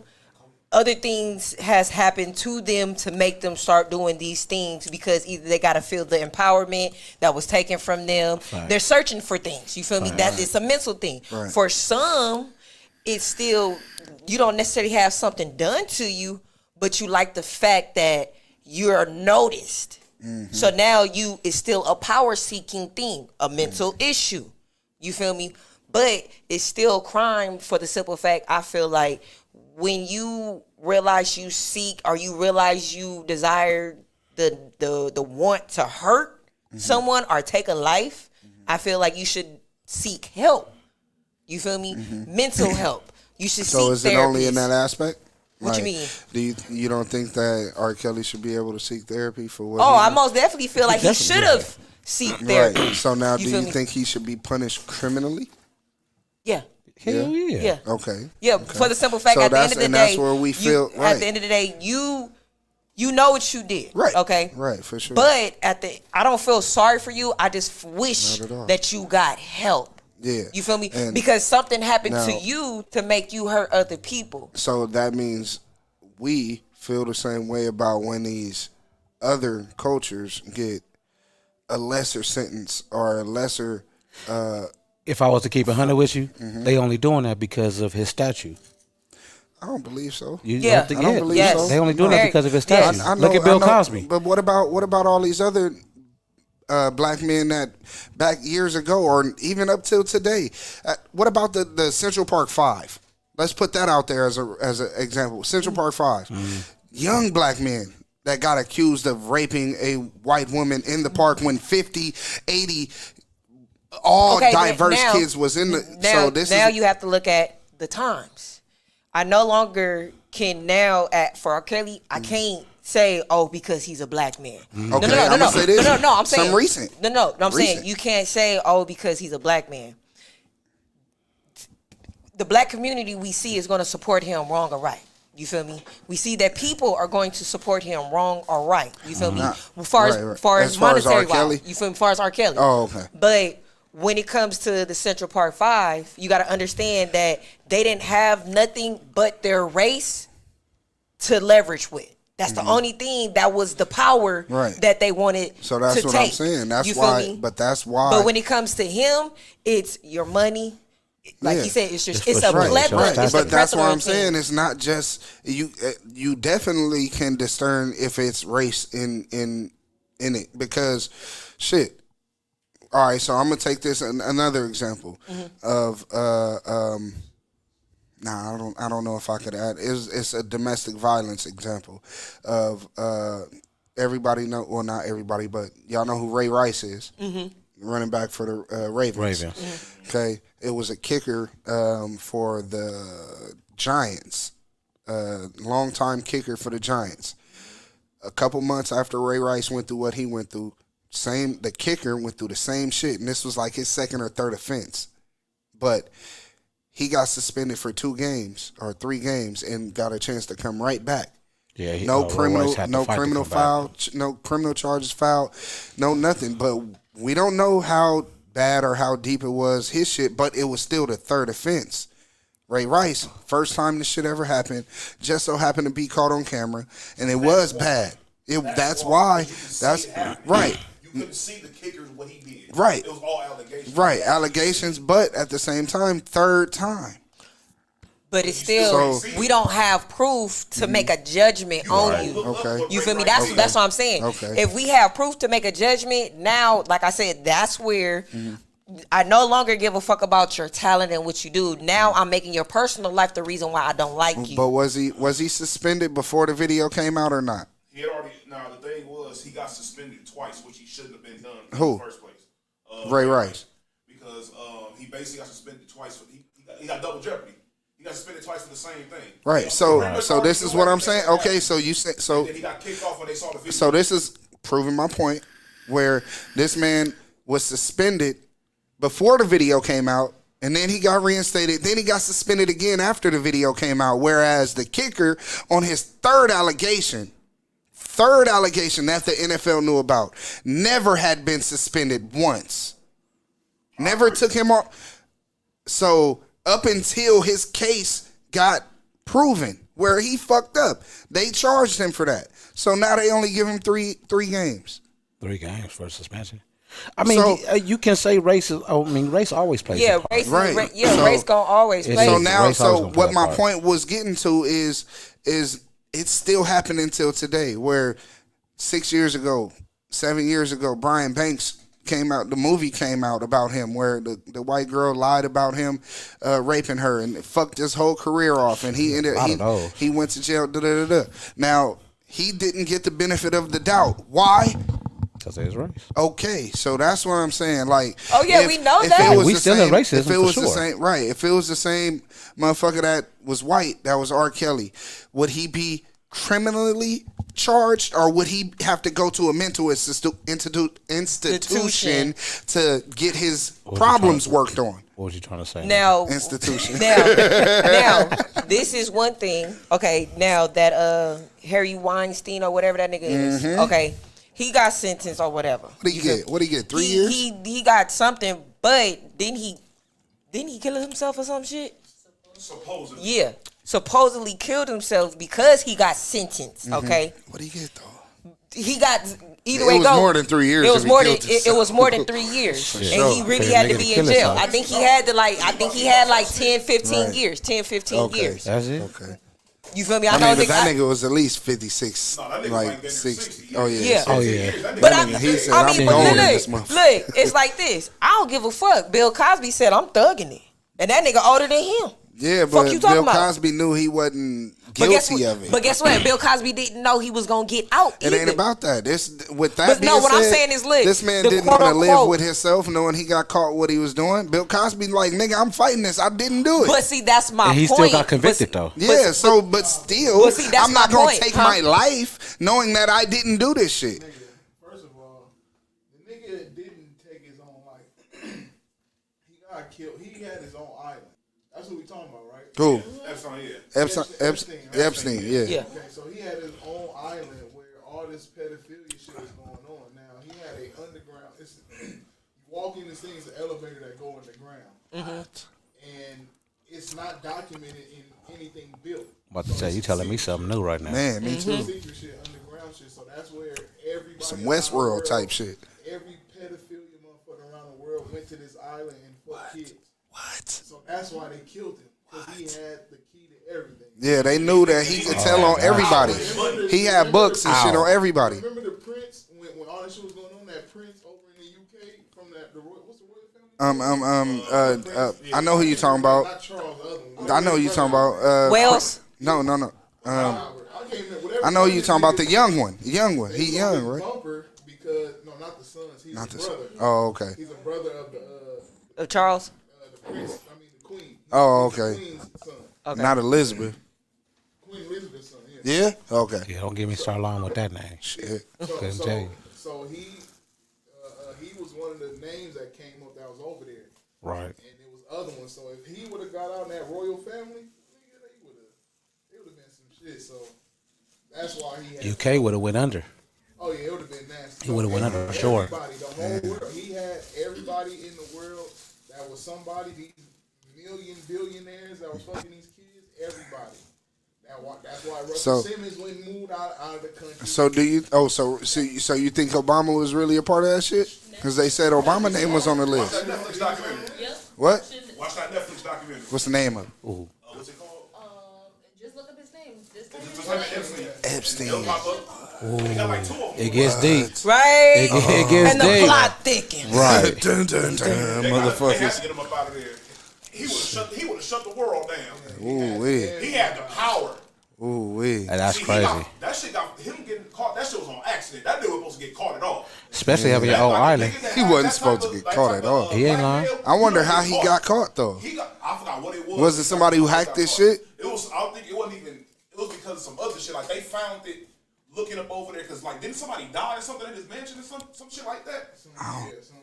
other things has happened to them to make them start doing these things because either they got to feel the empowerment that was taken from them. Right. They're searching for things. You feel me? That it's a mental thing. Right. For some, it's still you don't necessarily have something done to you, but you like the fact that you're noticed. So now it's still a power seeking thing, a mental issue. You feel me? But it's still crime for the simple fact I feel like when you realize you seek or you realize you desire the want to hurt someone or take a life, I feel like you should seek help. You feel me? Mental help. You should So seek is it only in therapists. that aspect? What you Like, mean? Do you don't think that R. Kelly should be able to seek therapy for what? Oh, he I did? most definitely feel like he should have seek therapy. Right. So now, do feel you me? think he should be punished criminally? Yeah. Hell yeah. Yeah. Okay. Yeah, for the simple fact, So at the end that's- of the and day, that's where we feel- at right. the end of the day, you know what you did, Right. Okay, Right, for sure. But I don't feel sorry for you. I just wish Not at all. that you got help. Yeah. You feel me? And because something happened to now- you to make you hurt other people. So that means we feel the same way about when these other cultures get a lesser sentence or a lesser. If I was to keep 100 with you, Mm-hmm. they only doing that because of his statue. I don't believe so. You Yeah. have to I don't get- believe Yes. so. They only doing Very- that because of his yes. statue. I know- Look at Bill I know, Cosby. But what about all these other black men that back years ago or even up till today? What about the Central Park Five? Let's put that out there as an example. Central Park 5 young black men that got accused of raping a white woman in the park when 50, 80, all Okay, diverse now- kids was in the. Now, so this now is you have to look at the times. I no longer can now for R. Kelly. I can't say because he's a black man. Okay, I'ma say this. No. I'm saying Some recent. No. I'm saying Recent. you can't say because he's a black man. The black community we see is going to support him wrong or right. You feel me? We see that people are going to support him wrong or right. You feel me? As far as right. far As as far as monetary R. Kelly? wise, you feel me? As far as R. Kelly. Oh, okay. But when it comes to the Central Park 5, you got to understand that they didn't have nothing but their race to leverage with. That's the only thing that was the power Right. that they wanted So that's to what take. I'm saying. That's You feel why. me? But that's why. But when it comes to him, it's your money. Like Yeah. he said, it's just It's it's a for sure. plethora. Right. It's a But that's why plethora I'm of saying things. it's not just you. You definitely can discern if it's race in it because shit. All right, so I'm gonna take this another example of I don't know if I could add. It's a domestic violence example of everybody know, well, not everybody, but y'all know who Ray Rice is, running back for the Ravens. Okay, it was a kicker for the Giants, longtime kicker for the Giants. A couple months after Ray Rice went through what he went through, the kicker went through the same shit, and this was like his second or third offense, but he got suspended for 2 games or 3 games and got a chance to come right back. Yeah, No criminal foul. no criminal charges filed, no nothing. But we don't know how bad or how deep it was his shit. But it was still the third offense. Ray Rice, first time this shit ever happened, just so happened to be caught on camera, and it was bad. That's why. That's right. You couldn't see the kickers what he did. Right. It was all allegations. Right, allegations, but at the same time, third time. But it's still, we don't have proof to make a judgment on you. Okay. You feel me? That's what I'm saying. Okay. If we have proof to make a judgment, now, like I said, that's where I no longer give a fuck about your talent and what you do. Now I'm making your personal life the reason why I don't like you. But was he suspended before the video came out or not? He had already. Now the thing was, he got suspended twice, which he shouldn't have been done Who? in the first place. Ray Rice. Because he basically got suspended twice. He got double jeopardy. He got suspended twice for the same thing. Right. So this is what I'm saying. Okay. So you say so. And then he got kicked off when they saw the video. So this is proving my point, where this man was suspended before the video came out, and then he got reinstated. Then he got suspended again after the video came out. Whereas the kicker on his third allegation that the NFL knew about, never had been suspended once. Never took him off. So up until his case got proven where he fucked up, they charged him for that. So now they only give him three games. 3 games for suspension. I mean, you can say race is. I mean, race always plays. Yeah, a part. race. Right. Race gonna always play. So is. now, Race always gonna play what a my part. point was getting to is it's still happening until today. Where 6 years ago, 7 years ago, Brian Banks came out. The movie came out about him, where the white girl lied about him raping her and fucked his whole career off, and he ended. He went to jail. Now he didn't get the benefit of the doubt. Why? Because it's race. Okay, so that's what I'm saying. Like, Oh, yeah, we know that. It was We the still in same, racism, if it was for the sure. same, right? If it was the same motherfucker that was white, that was R. Kelly, would he criminally charged, or would he have to go to a mental institution to get his problems worked on? What was you trying to say? Now, Institution. now, this is one thing. Okay, now that Harry Weinstein or whatever that nigga is. Okay, he got sentenced or whatever. What did he get? What did he get? 3 years? He got something, but didn't he kill himself or some shit? Supposedly. Yeah, supposedly killed himself because he got sentenced. Okay, What did he get though? he got either It way was go. more than 3 years It if was he more than killed it himself. was more than 3 years, and he really had to be in jail. I think he had to I think he had like 10, 15 Right. years, 10, 15 Okay. years. That's it. Okay. You feel me? I I mean, know but that nigga was at least 56, No, that nigga like might been 60. 60. Oh yeah. Yeah. Oh yeah. But He said, I "I'm mean, going but in this look, motherfucker." it's like this. I don't give a fuck. Bill Cosby said I'm thugging it, and that nigga older than him. Yeah, Fuck but you talking Bill about? Cosby knew he wasn't But guess guilty what? of it. But guess what? Bill Cosby didn't know he was gonna get out. It ain't either. about that. With that But being no, what I'm said, saying is, look, this man the didn't want to live quote-unquote- with himself, knowing he got caught what he was doing. Bill Cosby, like, nigga, I'm fighting this. I didn't do it. But see, that's my And he point. still got convicted though. yeah, but still, but see, that's I'm not my gonna point, take huh? my life knowing that I didn't do this shit. First of all, the nigga didn't take his own life. He got killed. He had his own island. That's what we talking about, right? Who? Epstein, yeah. Epstein, yeah. Yeah. Okay, so he had his own island where all this pedophilia shit was going on. Now he had a underground. You walk in this thing, it's an elevator that go underground, and it's not documented in anything built. I'm about to tell you, telling me something new right now. Man, me too. Secret shit, underground shit. So that's where everybody. Some around the Westworld world, type shit. Every pedophilia motherfucker around the world went to this island and fucked kids. What? So that's why they killed him, because he had the key to everything. Yeah, they knew that he could tell on everybody. He had books and shit on everybody. Remember the Prince when all that shit was going on? That Prince over in the UK from what's the royal family? I know who you talking about. Not Charles, the other one. I know who you talking about. Wales. No. I can't remember, whatever I know who you his talking about. niggas- The young one. The young one. they He call young, him right? Bumper because not the sons. He's Not his this. brother. Oh, okay. He's a brother of the Charles. prince. I mean the queen. Oh, He's the okay. Queen's son. Okay. Not Elizabeth. Queen Elizabeth's son. Yeah. Yeah. Okay. Yeah, don't get me started along with that name. Shit. Couldn't tell you. So he was one of the names that came up that was over there, Right. and there was other ones. So if he would have got out in that royal family, nigga, it would have been some shit. So that's why he had. UK would have went under. Oh yeah, it would have been nasty. He would've went under for sure. Everybody, the whole world. He had everybody in the world that was somebody. These billionaires that was fucking these kids. Everybody. That's why Russell Simmons went and moved out of the country. So do you? Oh, so you think Obama was really a part of that shit? Because they said Obama's name was on the Watch list. that Netflix documentary. What? Watch that Netflix documentary. What's the name of it? Ooh. What's it called? Just like Epstein. Epstein. They'll pop up. They got like 2 of them. It gets deep. Right? It gets And the deep. plot thickens. Right. Dun, dun, dun, They had to motherfuckers. get him up out of there. He would have shut the world down. Ooh wee. He had the power. Ooh wee. And that's See, crazy. that shit got him getting caught. That shit was on accident. That dude was supposed to get caught at all. Especially having your own island. He wasn't supposed to get caught at all. He ain't lying. I wonder how he got caught though. I forgot what it was. Was it somebody who hacked this shit? It was. I don't think it wasn't even. It was because of some other shit. Like they found it looking up over there because like didn't somebody die or something in his mansion or some shit like that?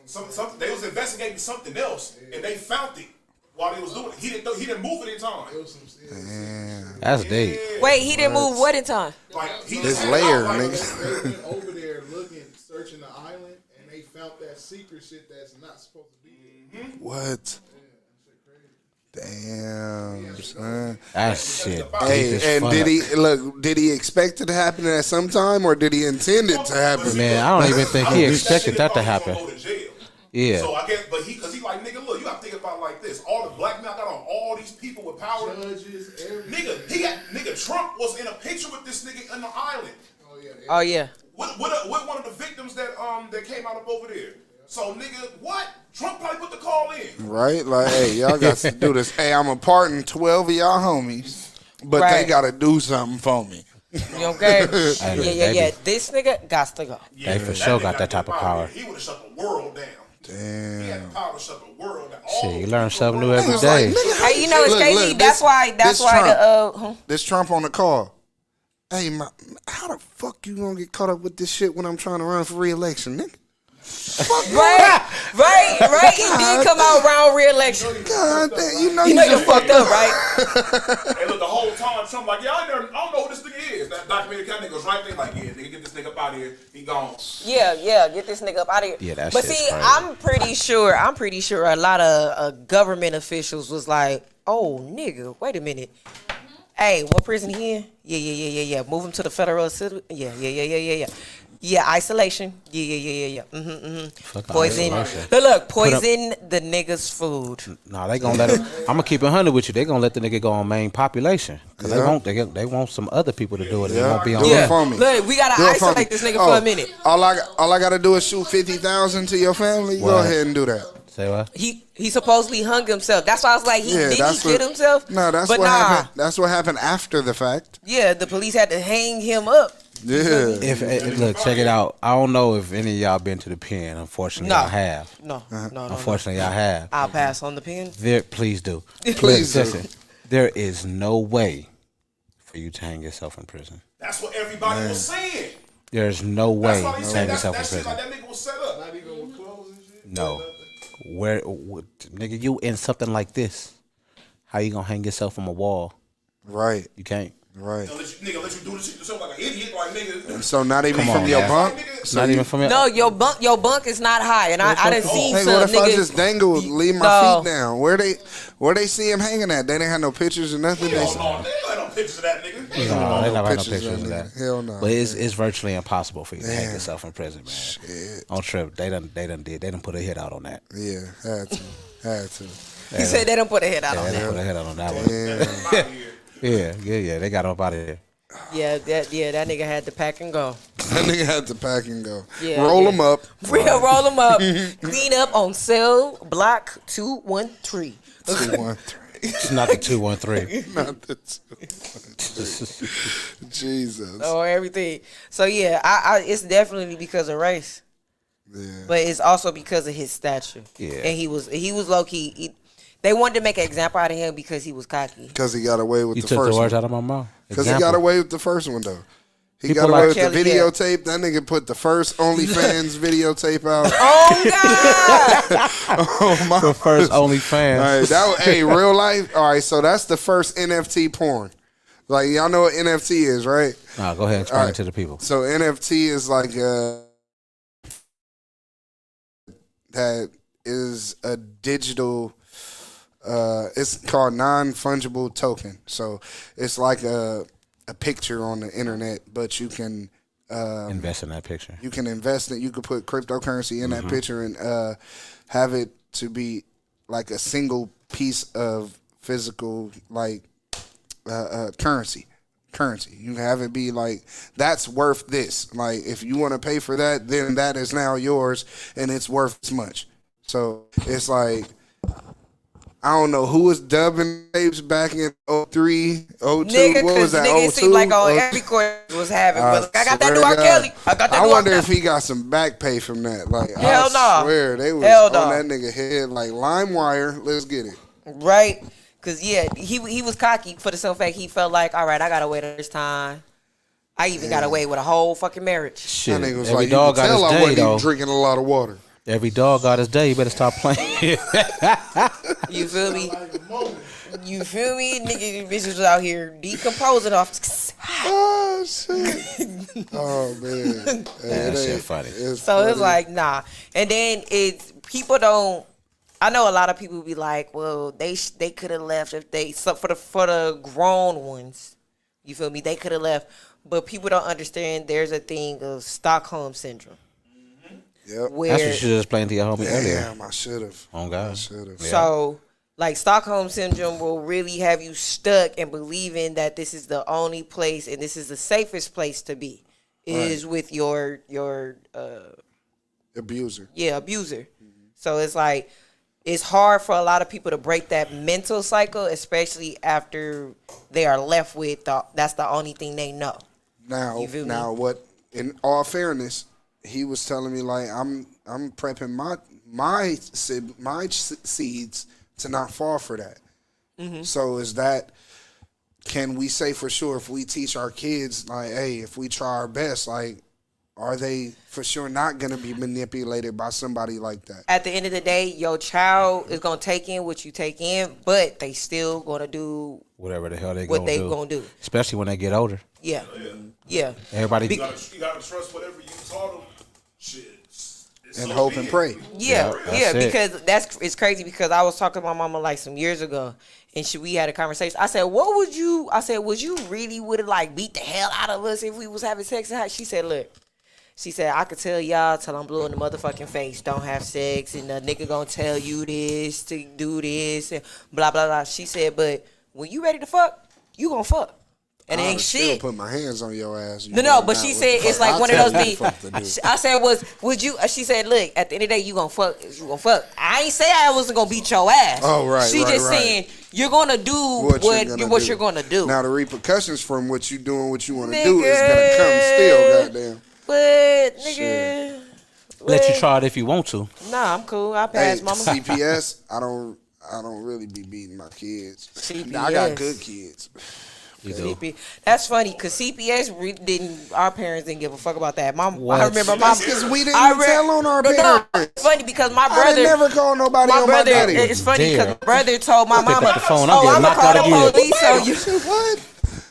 Something. They was investigating something else and they found it while they was doing it. He didn't move it in time. Damn. That's deep. Wait, he didn't move what in time? Like he This just layer, like, nigga. They went over there looking, searching the island, and they found that secret shit that's not supposed to be there. What? Damn, son. That shit deep Hey, as and fuck. did he expect it to happen at some time or did he intend it to happen? Man, I don't even think he expected that to happen. Go to jail. Yeah. So I guess, but because he like nigga, look, you got to think about it like this: all the blackmail I got on all these people with power. Judges, everything. Nigga, Trump was in a picture with this nigga on the island Oh, yeah. with one of the victims that came out up over there. So nigga, what? Trump probably put the call in. Right? Like, hey, y'all got to do this. Hey, I'm a pardon 12 of y'all homies, but they Right. got to do something for me. You okay? Yeah. This nigga got to go. They for that sure nigga got that type of power. He would have shut the world down. He had the power to shut the world down. All Shit, you the learn people something new around. every It's like, day. nigga, how Hey, you know it's look, crazy. look, That's why this Trump. the This Trump on the call. Hey, how the fuck you gonna get caught up with this shit when I'm trying to run for re-election, nigga? right. He did come out around re-election. God damn, you know You know you fucked up, right? And look, the whole time, Trump like, yeah, I don't know who this nigga is. That documentary kind of goes right there, like, yeah, nigga, get this nigga up out of here. He gone. Yeah, get this nigga up out of here. Yeah, that but shit's see, crazy. I'm pretty sure a lot of government officials was like, oh, nigga, wait a minute. Hey, what prison he in? Yeah. Move him to the federal city. Yeah. Yeah, isolation. Yeah. Fuck Poison. isolation. Look, poison the nigga's food. Nah, they gonna let him. I'm gonna keep it 100 with you. They gonna let the nigga go on main population because Yeah. they want some other people to do it. They Yeah. won't be on. Do it Yeah, for me. look, we gotta Do it for isolate me. this nigga for a minute. All I gotta do is shoot 50,000 to your family. Go What? ahead and do that. Say what? He supposedly hung himself. That's why I was like, Yeah, did that's he kill what- himself? No, that's but what nah. happened. That's what happened after the fact. Yeah, the police had to hang him up. Yeah. If look, check it out. I don't know if any of y'all been to the pen. Unfortunately, No. y'all have. No. Unfortunately, y'all have. I'll pass on the pen. Please do. Please do. Listen. There is no way for you to hang yourself in prison. That's what everybody was saying. There's no way That's why to he hang said yourself in that shit prison. like that nigga was set up. Not even with clothes and shit. No. Nigga, you in something like this? How you gonna hang yourself from a wall? Right. You can't. Right. Nigga let you do this shit yourself like an idiot, like nigga. So not even Come from on, your man. bunk. So Not you- even from your. No, your bunk is not high, and I done seen Hey, some what if I nigga. just dangle, leave my No. feet down? Where they see him hanging at? They didn't have no pictures or nothing. They Hell said, no, they don't have no pictures of that nigga. No, they never had no pictures pictures of of that that. nigga. Hell no. But it's virtually impossible for you to hang Damn. yourself in prison, man. Shit. On trip, they done put a hit out on that. Yeah, had to. He said they don't put a head out Yeah, on they that. done put a hit out on that one. Yeah. They got up out of there. Yeah, that nigga had to pack and go. That nigga had to pack and go. Yeah, Roll yeah. him up. Real roll him up. Clean up on cell block 213. 213. It's not the 213. Not the 213. Jesus. Or everything. So yeah, I it's definitely because of race. Yeah. But it's also because of his stature. Yeah. And he was low key. They wanted to make an example out of him because he was cocky. Because he got away with You the took first the words one. out of my mouth. Because he got Example. away with the first one, though. He People got away like with the Kelly, yeah. videotape. That nigga put the first OnlyFans videotape out. Oh God! Oh, my. The first OnlyFans. All right, that was, hey, real life. All right, so that's the first NFT porn. Like, y'all know what NFT is, right? Nah, go ahead and explain All right. it to the people. So NFT is like that is a digital. It's called non-fungible token. So it's like a picture on the internet, but you can Invest in that picture. you can invest in it. You could put cryptocurrency in that picture and have it to be like a single piece of physical like currency. currency. You have it be like, that's worth this. Like, if you want to pay for that, then that is now yours, and it's worth this much. So it's like, I don't know who was dubbing tapes back in 03, 02. Nigga, What was that? nigga, 02? it seemed like on every course was having. I got that new R. Kelly. I got that I new wonder R. if he got some back pay from that. Like, Hell no. I swear they was Hell on no. that nigga head like LimeWire. Let's get it. Right? Because, yeah, he was cocky for the simple fact he felt like, all right, I got away this time. I even got away with a whole fucking marriage. Shit, That nigga was every like, dog you could got his tell I day wasn't even though. drinking a lot of water. Every dog got his day. You better stop playing. You feel me? Like a moment. You feel me? Nigga, bitches was out here decomposing off. Oh, shit. Oh, man. That shit funny. So it's like, nah. And then it's, people don't, I know a lot of people be like, well, they could have left if they, so for the grown ones, you feel me? They could have left. But people don't understand there's a thing of Stockholm syndrome. Yep. Where, That's what you should have explained to your homie earlier. Damn, I should have. Oh God. I should have. so, like, Stockholm syndrome will really have you stuck in believing that this is the only place and this is the safest place to be, is with your Abuser. abuser. So it's like, it's hard for a lot of people to break that mental cycle, especially after they are left with that's the only thing they know. Now, You feel me? what? In all fairness, he was telling me like I'm prepping my seeds to not fall for that. Mm-hmm. So is that? Can we say for sure if we teach our kids like, hey, if we try our best, like, are they for sure not gonna be manipulated by somebody like that? At the end of the day, your child is gonna take in what you take in, but they still gonna do Whatever the hell they what gonna they do. gonna do. Especially when they get older. Yeah, yeah. Everybody. You gotta trust whatever you taught them. Shit. It's And so hope be and it. pray. Yeah, that's yeah, it. because it's crazy because I was talking to my mama like some years ago, and we had a conversation. I said, would you really would have like beat the hell out of us if we was having sex? And she said, look, she said, I could tell y'all till I'm blue in the motherfucking face, don't have sex, and the nigga gonna tell you this to do this, and blah, blah, blah. She said, but when you ready to fuck, you gonna fuck. And it I ain't would still shit. put my hands on your ass. No, but she said it's like one of those things. I said, would you? She said, look, at the end of the day, you gonna fuck. You gonna fuck. I ain't say I wasn't gonna beat your ass. Oh, right, She right, just right. saying you're gonna do what you're gonna do. Now the repercussions from what you doing, what you want to do, is gonna come still. Goddamn. But nigga, Let you try it if you want to. Nah, I'm cool. I Hey, pass, mama. CPS. I don't really be beating my kids. CPS. I got good kids. You do. That's funny because CPS our parents didn't give a fuck about that. What? I remember That's because we didn't I tell on our No, parents. it's funny because my I brother didn't never call nobody my on brother, my daddy. it's funny because Dare. my brother told my Pick up mama, the phone, I'm "Oh, getting I'm gonna knocked call out the again." police on you." What?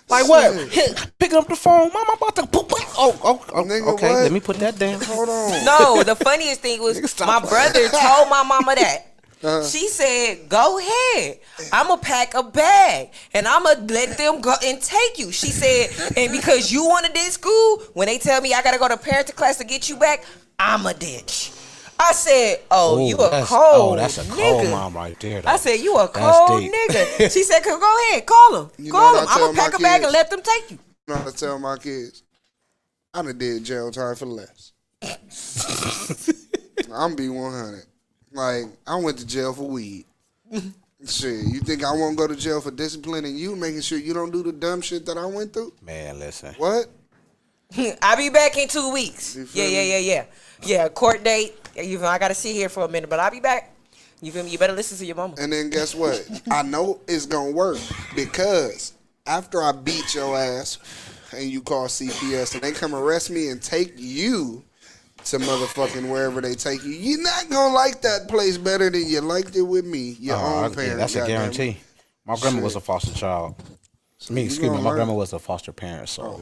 Like what? Picking up the phone. Mama about to poop. Oh, Nigga, okay. what? Let me put that down. Hold on. No, the funniest thing was stop my brother told my mama that. Uh-huh. She said, "Go ahead. I'ma pack a bag and I'ma let them go and take you." She said, "And because you wanted this school, when they tell me I gotta go to parenting class to get you back, I'm a ditch." I said, "Oh, you a cold that's a nigga." cold mom right there. Though. I said, "You a That's cold deep. nigga." She said, "Go ahead, call him. You know Call what him. I tell I'ma pack my a bag kids? and let them take you." You know how to tell my kids? I done did jail time for less. I'm be 100. Like, I went to jail for weed. Shit, you think I won't go to jail for disciplining you, making sure you don't do the dumb shit that I went through? Man, listen. What? I'll be back in 2 weeks. You feel Yeah. Yeah, court date. I gotta sit here for a minute, but I'll be back. You feel me? You better listen to your mama. And then guess what? I know it's gonna work because after I beat your ass and you call CPS and they come arrest me and take you to motherfucking wherever they take you, you're not gonna like that place better than you liked it with me, your own parent. That's a goddamn. guarantee. My grandma was a foster child. Excuse me, gonna my learn. grandma was a foster parent, so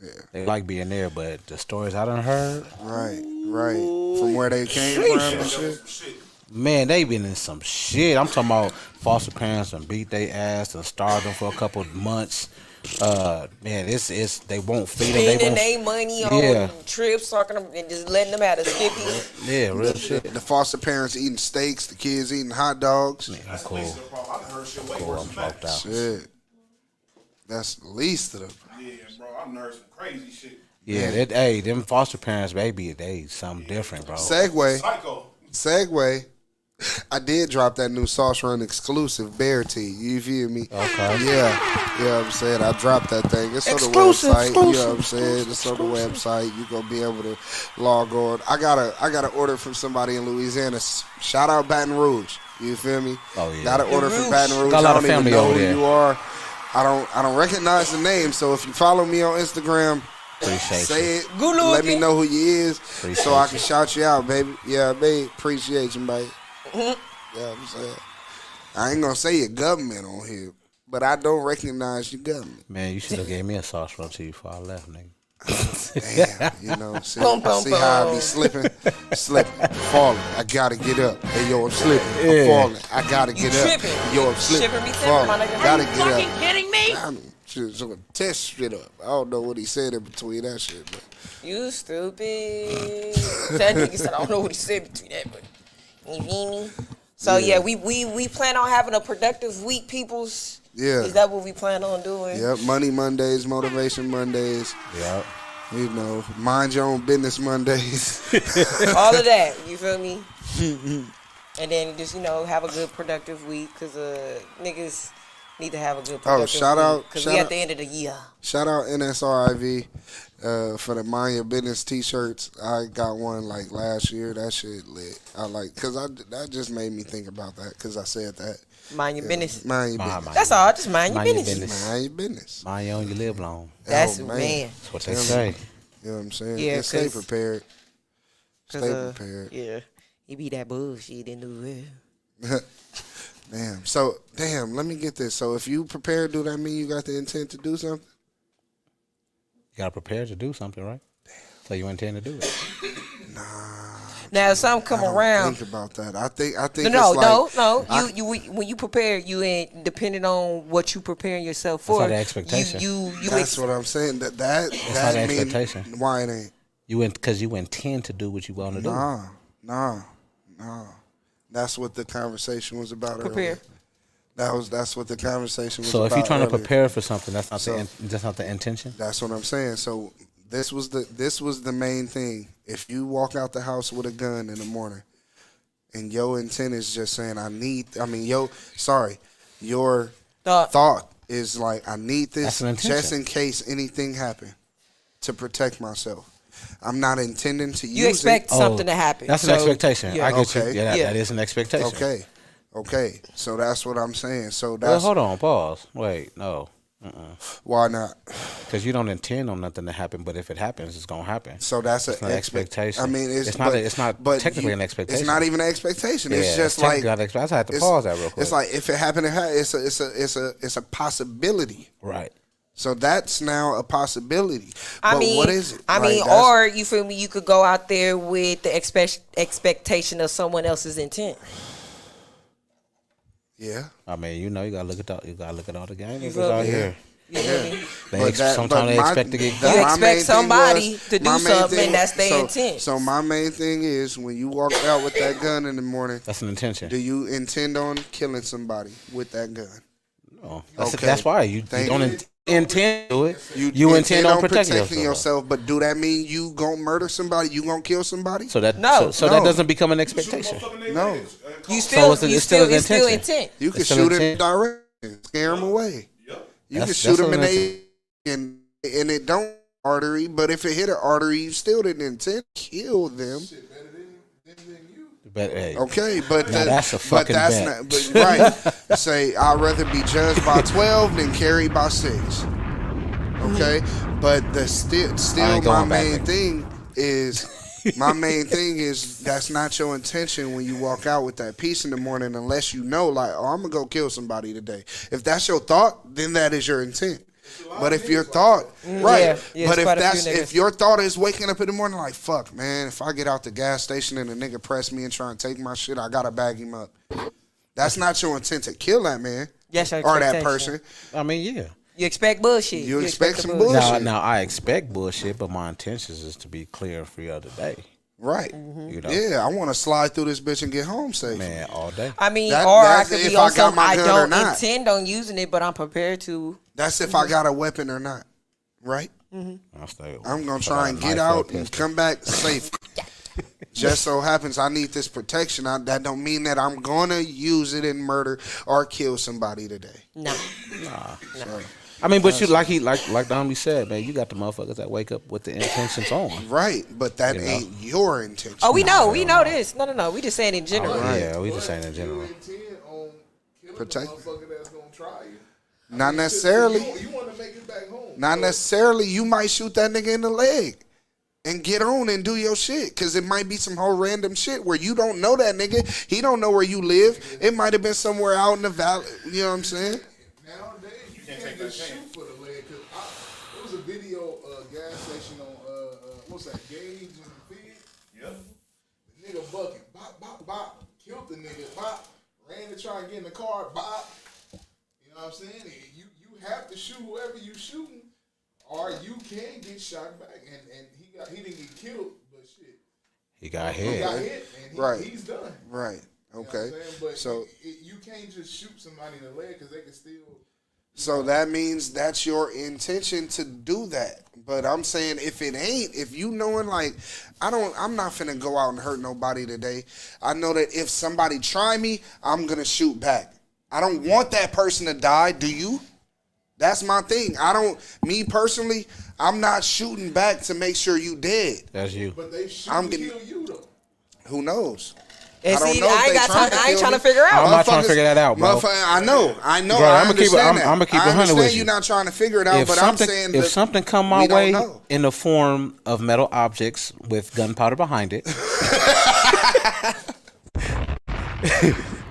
Yeah. they like being there. But the stories I done heard, Right. From where they came from and shit. man, they been in some shit. I'm talking about foster parents and beat their ass and starved them for a couple of months. Man, it's they won't feed them. They Spending won't. their money Yeah. on trips, talking and just letting them have a skippy. Yeah, real shit. The foster parents eating steaks, the kids eating hot dogs. That's cool. I've heard shit way Cool, worse I'm than that. fucked out. Shit. That's the least of them. Yeah, bro, I heard some crazy shit. Yeah, them foster parents, baby, they something different, bro. Psycho. Segue. I did drop that new Sauce Run exclusive Bear Tee. You feel me? Okay. Yeah. You know what I'm saying? I dropped that thing. It's on the Exclusive, website. exclusive. You know what I'm saying? It's on the website. You gonna be able to log on. I got an order from somebody in Louisiana. Shout out Baton Rouge. You feel me? Oh, yeah. Got an order from Baton Rouge. Got a lot I of don't even family know over who there. you are. I don't recognize the name. So if you follow me on Instagram, Appreciate say you. it. Good Let me looking. know who you is, Appreciate so I can you. shout you out, baby. Yeah, babe. Appreciate you, baby. Yeah, I'm saying. I ain't gonna say your government on here, but I don't recognize your government. Man, you should have gave me a sauce run to you before I left, nigga. Damn, you know, see, Bum, bum, see how I bum. be slipping, falling. I gotta get up. Hey, yo, I'm slipping. Yeah. I'm falling. I gotta You get up. tripping. Yo, I'm slipping. Shiver me falling. timbers, my nigga. Gotta Are you get up. fucking kidding me? I'm just gonna test shit up. I don't know what he said in between that shit, but You stupid. That nigga said I don't know what he said between that, but you feel me? So yeah, we plan on having a productive week, peoples. yeah. Is that what we plan on doing? Yep, Money Mondays, Motivation Mondays. Yeah. You know, mind your own business Mondays. All of that. You feel me? And then just have a good productive week, cause niggas need to have a good productive shout week, out- cause shout we at out- the end of the year. Shout out NSRIV for the Mind Your Business T-shirts. I got one like last year. That shit lit. That just made me think about that because I said that. Mind your business. Mind your Mind business. That's all. Just mind your Mind your business. business. Mind your business. Mind your own, you live long. That's Oh, man. That's what they Tell me. say. You know what I'm saying? Yeah, And stay 'cause- prepared. Stay 'Cause, prepared. Yeah, he be that bullshit in the world. Damn. So, let me get this. So, if you prepared, do that mean you got the intent to do something? You gotta prepare to do something, right? So you intend to do it. Now, if something come I don't around. think about that. I think No, it's like, no. You when you prepare, you ain't depending on what you preparing yourself for. not the expectation. You That's what I'm saying. That not an mean expectation. why it ain't. Because you intend to do what you want to do. Nah. That's what the conversation was about Prepare. earlier. That's what the conversation was So about. if you're trying to earlier. prepare for something, that's not So- that's not the intention. That's what I'm saying. So this was the main thing. If you walk out the house with a gun in the morning, and your intent is just saying, your thought is like, I need this That's an intention. just in case anything happen to protect myself. I'm not intending to use you expect it. something to happen. That's So, an expectation. yeah. I get Okay. you. Yeah, Yeah. that is an expectation. Okay. So that's what I'm saying. So Well, that's hold on. Pause. Wait. No. why not. Because you don't intend on nothing to happen, but if it happens, it's gonna happen. So that's It's not an expectation. I mean, it's not. It's not but technically an expectation. It's not even an expectation. It's Yeah, just it's like technically not I had to it's- pause that real quick. It's like if it happened, it's a possibility. Right. So that's now a possibility. I But mean, what is it? I Like, mean, that's- or you feel me? You could go out there with the expectation of someone else's intent. yeah. I mean, you gotta look at all the gamers feel out me? here. You feel me? Sometimes they expect to get You my expect main thing somebody to do my main something, and that's their so- intent. So my main thing is when you walk out with that gun in the morning, That's an intention. do you intend on killing somebody with that gun? No. Okay. That's why you Thank don't you. intend to do it. You intend on protecting yourself. But do that mean you gonna murder somebody? You gonna kill somebody? So that No. so No. that doesn't become an expectation. No. You still, it's you still still, an it's still intention. intent. You can It's an shoot him intent. direct, scare him away. You can That's- shoot him that's in an the and it don't artery, but if it hit an artery, you still didn't intend to kill them. But hey, Okay, but Now that's a but fucking that's bet. not. But right, say I'd rather be judged by 12 than carried by 6. Okay, but the still ain't my going back, main nigga. thing is. My main thing is that's not your intention when you walk out with that piece in the morning, unless you know, like, oh, I'm gonna go kill somebody today. If that's your thought, then that is your intent. But if your thought, right? Yeah, but it's quite a if few niggas. if your thought is waking up in the morning like, fuck, man, if I get out the gas station and a nigga press me and try and take my shit, I gotta bag him up. That's not your intent to kill that man Yes, your or that expectation. person. I mean, yeah. You expect bullshit. You expect the some Now, bullshit. now I expect bullshit, but my intentions is to be clear and free of the day. Right. You know? Yeah, I want to slide through this bitch and get home safe. Man, all day. I mean, That- or I that's could if be I on got some. my I gun or don't not. intend on using it, but I'm prepared to. That's if I got a weapon or not. Right? I'll stay. I'm going to I try got and a get knife or a out and pistol. come back safe. Just so happens I need this protection. That don't mean that I'm going to use it and murder or kill somebody today. Nah. I mean, but you like the homie said, man, you got the motherfuckers that wake up with the intentions on. Right, but that You know? ain't your intention. Oh, we know this. No. We just saying in general. Yeah, we just saying in general. You intend on killing Protect. the motherfucker that's gonna try you. Not necessarily. You want to make it back home. Not necessarily. You might shoot that nigga in the leg and get on and do your shit. Because it might be some whole random shit where you don't know that nigga. He don't know where you live. It might have been somewhere out in the valley. You know what I'm saying? Nowadays, you can't just shoot for the leg. Cause there was a video, gas station on what's that, Gage and Feed. Yep. The nigga bucking, bop, bop, bop, killed the nigga, bop, ran to try and get in the car, bop. You know what I'm saying? And you have to shoot whoever you shooting, or you can get shot back. And he didn't get killed, but shit, He got he hit. got hit, and Right. he's done. Right. You know what Okay. I'm saying? But So you can't just shoot somebody in the leg because they can still. so that means that's your intention to do that. But I'm saying if it ain't, if you knowing like I'm not finna go out and hurt nobody today. I know that if somebody try me, I'm gonna shoot back. I don't want that person to die, do you? That's my thing. Me personally, I'm not shooting back to make sure you dead. That's you. But they shoot I'm and getting- kill you though. Who knows? And I don't see, know if I ain't they got time. I ain't kill trying to me. figure out. I'm not trying to figure that out, bro. Motherfucker, I know. Bro, I I'ma keep it- understand that. I'ma keep it I 100 understand with you're you. not trying to figure it out, If but something, I'm saying if that something come my we don't way know. in the form of metal objects with gunpowder behind it,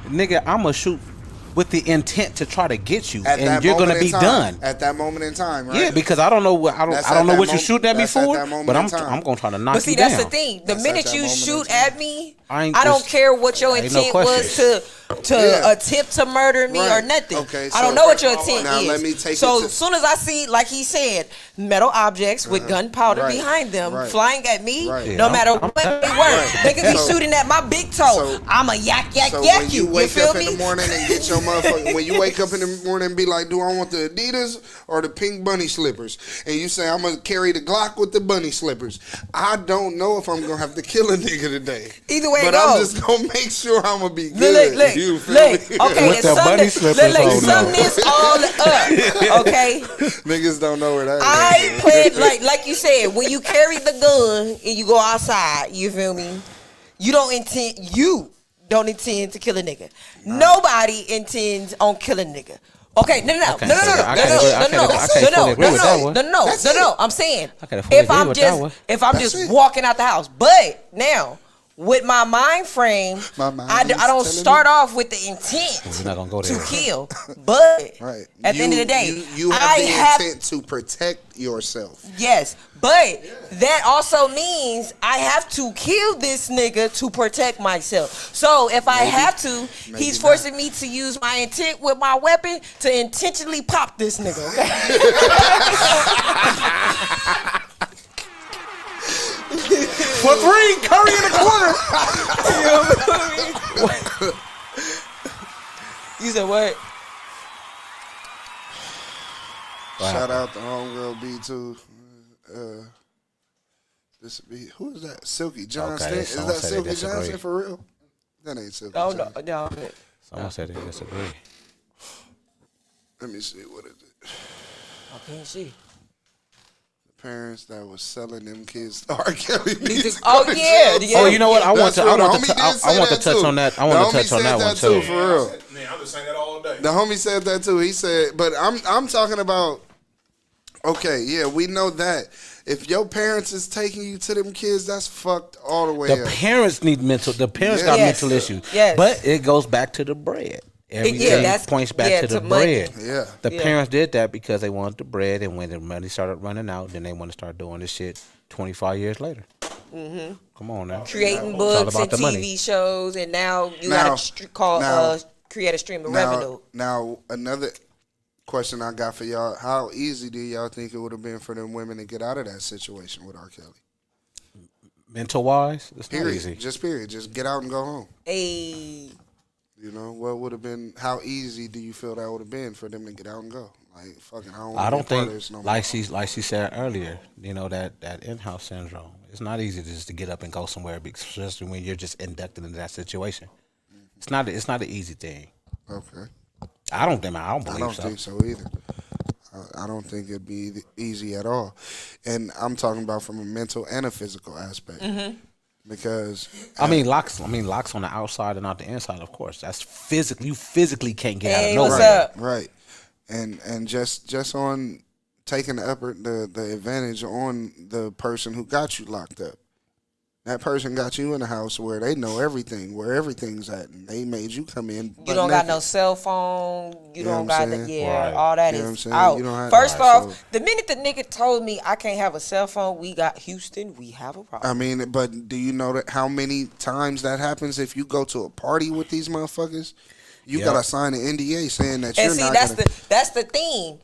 nigga, I'ma shoot with the intent to try to get you, At and that you're gonna moment be in time. done. At that moment in time, right? Yeah, because I don't know what That's I don't at know that what you're moment- shooting at me that's at for, that moment but in I'm time. gonna try to knock But see, you that's down. the thing. The That's minute at that you moment in shoot time. at me, I ain't I don't just- care what your ain't no intent was question. to Yeah. attempt to murder me or Right. nothing. Okay, I don't so- know what your intent Now is. let me take so it to- as soon as I see, like he said, metal objects with gunpowder Right. behind them Right. flying at me, Right. no Yeah, matter I'm- what they were, they could be So- shooting at my big toe. so- I'm a yak So yak when you. you wake feel up me? in the morning and get your motherfucker, when you wake up in the morning and be like, do I want the Adidas or the pink bunny slippers? And you say, I'm going to carry the Glock with the bunny slippers. I don't know if I'm going to have to kill a nigga today. Either way it But I'm goes. just going to make sure I'm going to be good. Look, You feel look. me? Okay, With then the bunny slippers on, sum though. this all up. Okay. Niggas don't know where that I is. played like you said, when you carry the gun and you go outside, you feel me? You don't intend to kill a nigga. Nobody intends on killing a nigga. Okay, no. I can't fully agree with that one. No. I'm saying I can't fully if agree I'm with that one. just if I'm That's just it. walking out the house, but now with my mind frame, My mind I is don't telling start off with the intent We're not gonna go to there. kill, but Right. at the end of the day, you have I the have intent to protect yourself. Yes, but that also means I have to kill this nigga to protect myself. So if I have to, maybe he's not. forcing me to use my intent with my weapon to intentionally pop this nigga. Okay? For three, Curry in the corner. You said what? Shout out to homegirl B2. This be who is that? Silky Johnson. Okay, Is someone that said they Silky disagree. Johnson for real? That ain't Silky Oh no, Johnson. no. Someone said they disagree. Let me see what is it. I can't see. The parents that was selling them kids to R. Kelly needs to Oh go to yeah, jail. yeah. Oh, you know what? I want That's real. The to homie did say I want to that touch too. on that. I The want homie to touch on said that one that too. for real. Man, I'm just saying that all day. The homie said that too. He said, but I'm talking about. Okay, yeah, we know that. If your parents is taking you to them kids, that's fucked all the way The up. parents need mental. The parents got Yes. mental issues. Yes. But it goes back to the bread. Everything that's- points back yeah, to the to money. bread. Yeah. The Yeah. parents did that because they wanted the bread, and when the money started running out, then they want to start doing this shit 25 years later. Mm-hmm. Come on now. Creating It's all books about and the TV money. shows, and now you Now- gotta create a stream of revenue. Now, another question I got for y'all: how easy do y'all think it would have been for them women to get out of that situation with R. Kelly? Mental wise, it's not Period. easy. Just get out and go home. Hey, You know, what would have been? How easy do you feel that would have been for them to get out and go? Like, fucking, I don't think, no like more. she said earlier, you know, that in-house syndrome. It's not easy just to get up and go somewhere, especially when you're just inducted into that situation. It's not an easy thing. Okay. I don't believe I don't so. think so either. I don't think it'd be easy at all. And I'm talking about from a mental and a physical aspect. Because I mean, locks on the outside and not the inside. Of course, that's physically. You physically can't get out of Hey, nowhere. what's up? right, and just on taking the advantage on the person who got you locked up. That person got you in a house where they know everything, where everything's at, and they made you come in. You don't got no cell phone. You know don't what I'm got saying? Right. all that You know what I'm is saying? out. You don't have- First Right, off, so- the minute the nigga told me I can't have a cell phone, we got Houston. We have a problem. I mean, but do you know that how many times that happens if you go to a party with these motherfuckers? You Yep. gotta sign an NDA saying that And you're see, not that's gonna. that's the thing.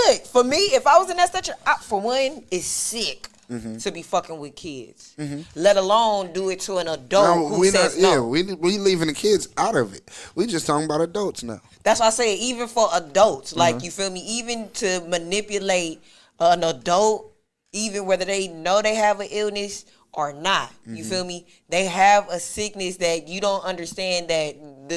Look, for me, if I was in that situation, for one, it's sick Mm-hmm. to be fucking with kids. Let alone do it to an adult No, who we says not. Yeah, no. we leaving the kids out of it. We just talking about adults now. That's why I say even for adults, Mm-hmm. like you feel me, even to manipulate an adult, even whether they know they have an illness or not, Mm-hmm. you feel me? They have a sickness that you don't understand, that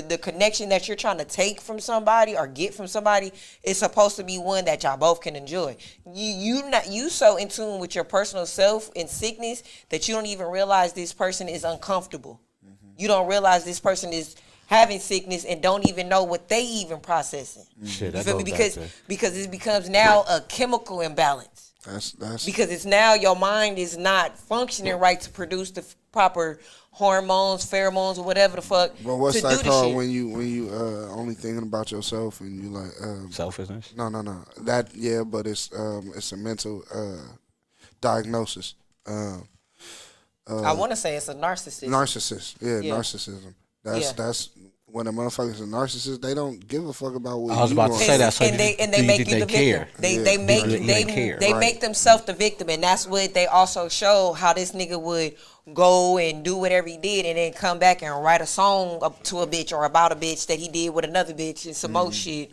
the connection that you're trying to take from somebody or get from somebody is supposed to be one that y'all both can enjoy. You so in tune with your personal self and sickness that you don't even realize this person is uncomfortable. Mm-hmm. You don't realize this person is having sickness and don't even know what they even processing. Shit, You that feel me? goes Because back to- because it becomes now a chemical imbalance. That's Because it's now your mind is not functioning right to produce the proper hormones, pheromones, or whatever the fuck Well, what's to do that the called shit. when you only thinking about yourself and you like Selfishness. no that but it's a mental diagnosis. I want to say it's a narcissist. Narcissist, Yeah. narcissism. Yeah. That's when a motherfucker's a narcissist, they don't give a fuck about what I was you about to going say through. that. So and they do you make think you the they care? victim. They Yeah. they make Do they care? they Right. make themselves the victim, and that's what they also show how this nigga would go and do whatever he did, and then come back and write a song up to a bitch or about a bitch that he did with another bitch and some more shit.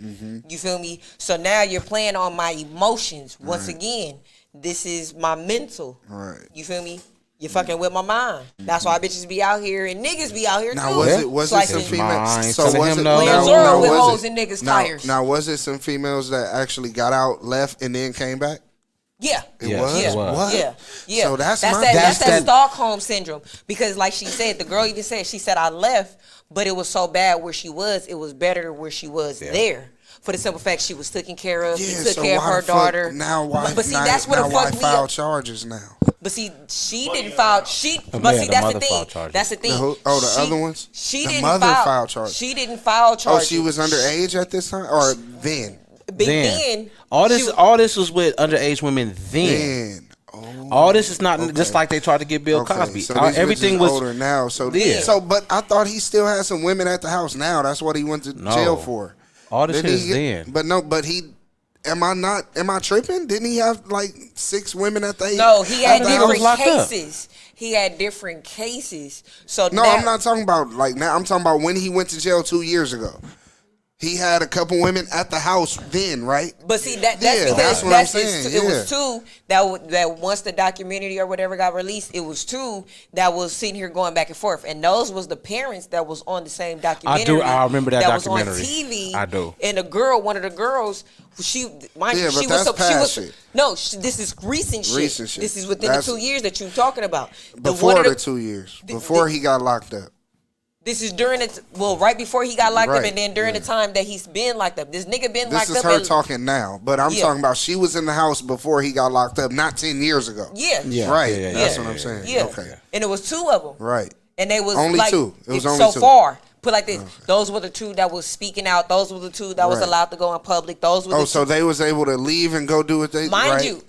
You feel me? So now you're playing on my emotions once again. This is my mental. Right. You feel me? You're fucking with my mind. That's why bitches be out here and niggas be out here Now too. was it some Slicing- Mine females? telling was him it no. Playing Now- Zorro with was hoes it- in niggas' now, tires. Now was it some females that actually got out, left, and then came back? Yeah. It Yes, was. it was. What? Yeah. So that's my that's that that- Stockholm syndrome. Because like she said, the girl even said, she said, I left, but it was so bad where she was, it was better where she was there. For the simple fact she was taken care of, Yeah, she took so care of why her the fuck- daughter. Now why? But see, now, that's what now the why fuck we file charges now? But see, she didn't file. But yeah, see, the that's mother the thing. filed charges. That's the thing. The other ones? She The didn't mother file. filed charges. She didn't file Oh, charges. she was underage at this time, or then? Then all she this was- all this was with underage women then. Then. Oh. All this is not Okay. just like they tried to get Bill Okay, Cosby. so these Everything bitches was older now. So Yeah. but I thought he still had some women at the house now. That's what he went to No. jail for. all this Didn't shit he is get- then. But no, but he. Am I tripping? Didn't he have like 6 women at the No, he had at the house? different locked up. cases. He had different cases. So No, now, I'm not talking about like now. I'm talking about when he went to jail 2 years ago. He had a couple women at the house then, right? But see that's Yeah, because that's what I'm saying, it was yeah. two that once the documentary or whatever got released, it was two that was sitting here going back and forth, and those was the parents that was on the same documentary. I remember that was documentary. on TV. I do. And one of the girls, she Yeah, but she was that's she past was shit. no, this is recent shit. Recent shit. This is within That's- the 2 years that you talking about. Before one of the 2 years, before he got locked up. This is during right before he got locked up, Right, and then during yeah. the time that he's been locked up. This nigga been This locked is up. her and- talking now, but I'm Yeah. talking about she was in the house before he got locked up, not 10 years ago. Yeah. Yeah. Right. yeah, That's yeah, what I'm saying. Yeah. Okay. And it was two of them. Right. And they was Only like, two. It was it's only so two. far. Put like this. Those were the two that was speaking out. Those were the two that was Right. allowed to go in public. Those were the Oh, two. so they was able to leave and go do what they Mind right? you,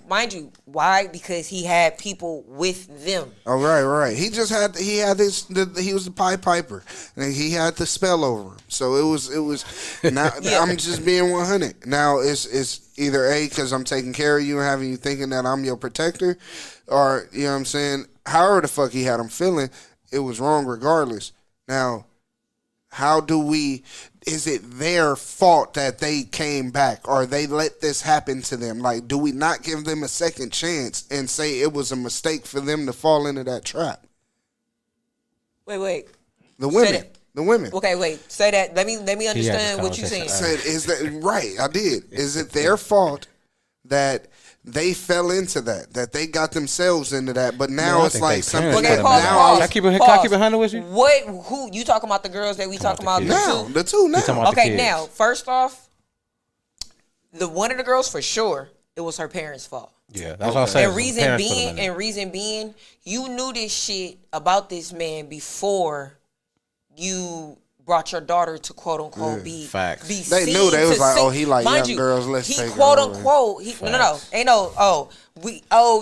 why? Because he had people with them. Oh, right. He just had he was the Pied Piper, and he had the spell over him. So it was. Now I'm just being 100. Now it's either A, because I'm taking care of you and having you thinking that I'm your protector, or you know what I'm saying. however the fuck he had him feeling, it was wrong regardless. Now, how do we? Is it their fault that they came back, or they let this happen to them? Like, do we not give them a second chance and say it was a mistake for them to fall into that trap? Wait. The women. The women. Okay, wait. Say that. Let me understand what you saying. Said, is that right? I did. Is it their fault that they fell into that they got themselves into that? But now it's like something. Okay, that pause. now Can I keep it 100 with you? What? Who you talking about? The girls that we talking about? the two now. Okay, now first off, the one of the girls for sure, it was her parents' fault. Yeah, that's what I said. And reason being, you knew this shit about this man before you brought your daughter to quote unquote be facts. Be they knew they was like, oh, he like mind young you, girls. Let's he take quote her unquote. Ain't no.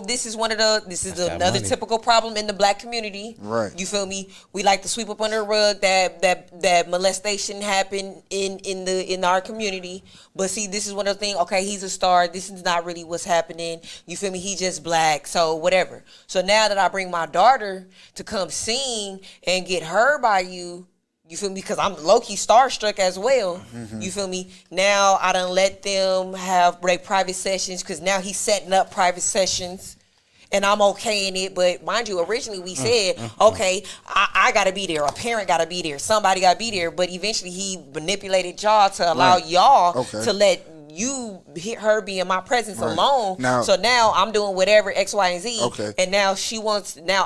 This is another money. typical problem in the black community. Right. You feel me? We like to sweep up under the rug that molestation happened in our community. But see, this is one of the things. Okay, he's a star. This is not really what's happening. You feel me? He just black. So whatever. So now that I bring my daughter to come sing and get heard by you. You feel me? Because I'm low-key starstruck as well. You feel me? Now I done let them have their private sessions because now he's setting up private sessions and I'm okay in it. But mind you, originally we said, okay, I got to be there. A parent got to be there. Somebody got to be there. But eventually he manipulated y'all to allow y'all to let you hit her be in my presence alone. So now I'm doing whatever X, Y, and Z. Okay. And now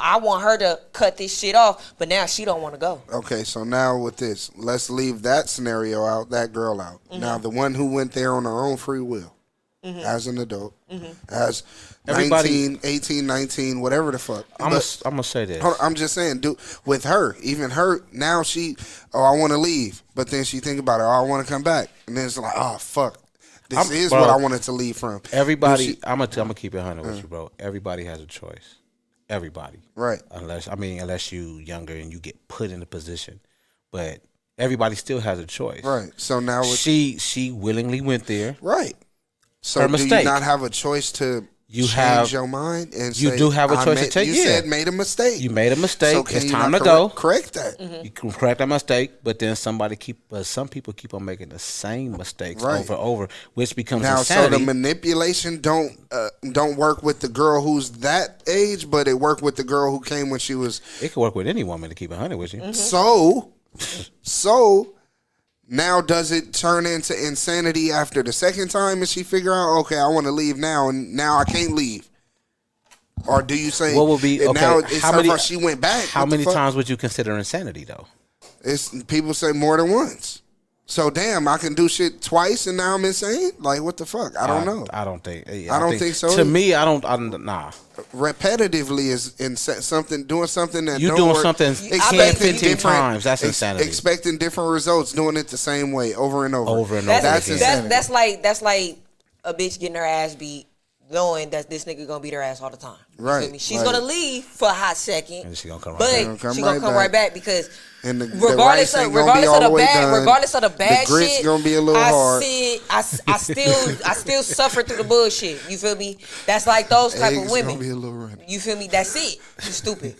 I want her to cut this shit off, but now she don't want to go. Okay, so now with this, let's leave that scenario out, that girl out. Now the one who went there on her own free will, as an adult, as 19, 18, 19, whatever the fuck. I'm gonna say this. I'm just saying, with her, even her, now I want to leave. But then she think about it, I want to come back. And then it's like, oh, fuck. This is what I wanted to leave from. Everybody, I'm gonna keep it 100 with you, bro. Everybody has a choice. Everybody, right? Unless you younger and you get put in a position, but everybody still has a choice, right? So now she willingly went there, right? So her do mistake. You not have a choice to change your mind and you say, do have a choice to take. You said made a mistake. You made a mistake. So it's time to go. Correct that. You can correct that mistake, but then some people keep on making the same mistakes over and over, which becomes insanity. So the manipulation don't work with the girl who's that age, but it worked with the girl who came when she was. It could work with any woman to keep 100 with you. So. Now, does it turn into insanity after the second time and she figure out, okay, I want to leave now, and now I can't leave? Or do you say, what would be, okay, now it's she went back? How many times would you consider insanity, though? People say more than once. So, damn, I can do shit twice and now I'm insane? Like, what the fuck? I don't know. I don't think. I don't think so. To me, nah. Repetitively is doing something that you don't doing work. something 10-15 times. That's insanity. Expecting different results, doing it the same way over and over. That's insanity. That's like a bitch getting her ass beat, knowing that this nigga gonna beat her ass all the time. Right. She's gonna leave for a hot second, and she gonna come right back because regardless of the bad the shit, gonna be a little hard. I still suffer through the bullshit. You feel me? That's like those type of women. Gonna be a little runny. You feel me? That's it. You stupid.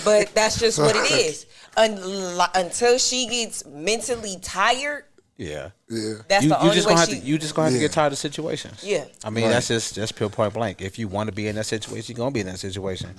But that's just what it is. Until she gets mentally tired. Yeah. That's the only way you just gonna have to get tired of situations. Yeah. I mean, that's pure point blank. If you want to be in that situation, you're gonna be in that situation.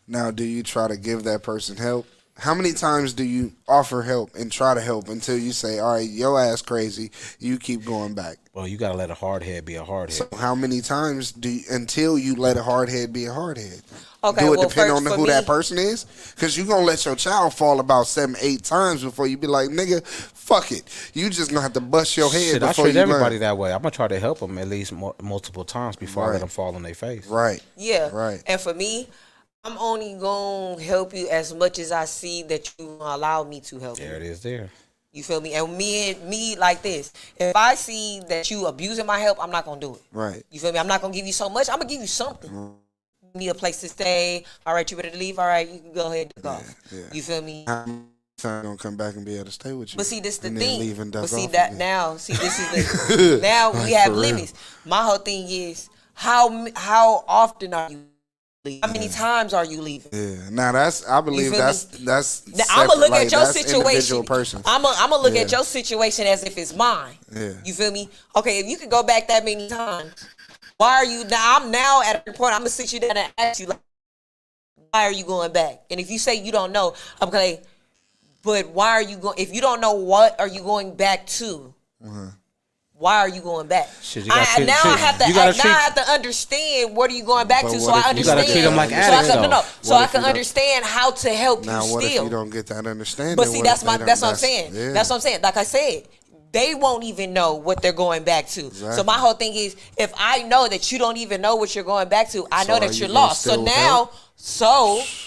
Now, do you try to give that person help? How many times do you offer help and try to help until you say, all right, your ass crazy, you keep going back? Well, you gotta let a hard head be a hard head. So how many times until you let a hard head be a hard head? Okay, do it depend on who that person is? Because you're going to let your child fall about 7-8 times before you be like, nigga, fuck it. You just going to have to bust your head before you learn. I treat everybody that way. I'm going to try to help them at least multiple times before I let them fall on their face. Right. Yeah. Right. And for me, I'm only going to help you as much as I see that you allow me to help you. There it is there. You feel me? And me like this. If I see that you abusing my help, I'm not going to do it. Right. You feel me? I'm not going to give you so much. I'm going to give you something. Need a place to stay. All right, you ready to leave? All right, you can go ahead and go. Yeah. You feel me? I'm gonna come back and be able to stay with you. But see, this is the thing. But see that again. Now. See, this is the now we have limits. My whole thing is how often are you How many times are you leaving? Yeah. Now I believe feel that's. Now, I'm gonna look at your that's individual situation. Person. I'm gonna look at your situation as if it's mine. Yeah. You feel me? Okay, if you could go back that many times, why are you now? I'm now at a point. I'm gonna sit you down and ask you, like, why are you going back? And if you say you don't know, I'm gonna say, but why are you going? If you don't know, what are you going back to? Why are you going back? Shit, I have to understand what are you going back to, so I understand. You gotta treat them like addicts, so I can understand how to help now, you. What Still, if you don't get that understanding? but see, that's what I'm saying. Yeah. That's what I'm saying. Like I said, they won't even know what they're going back to. Exactly. So my whole thing is, if I know that you don't even know what you're going back to, I know that you're lost. So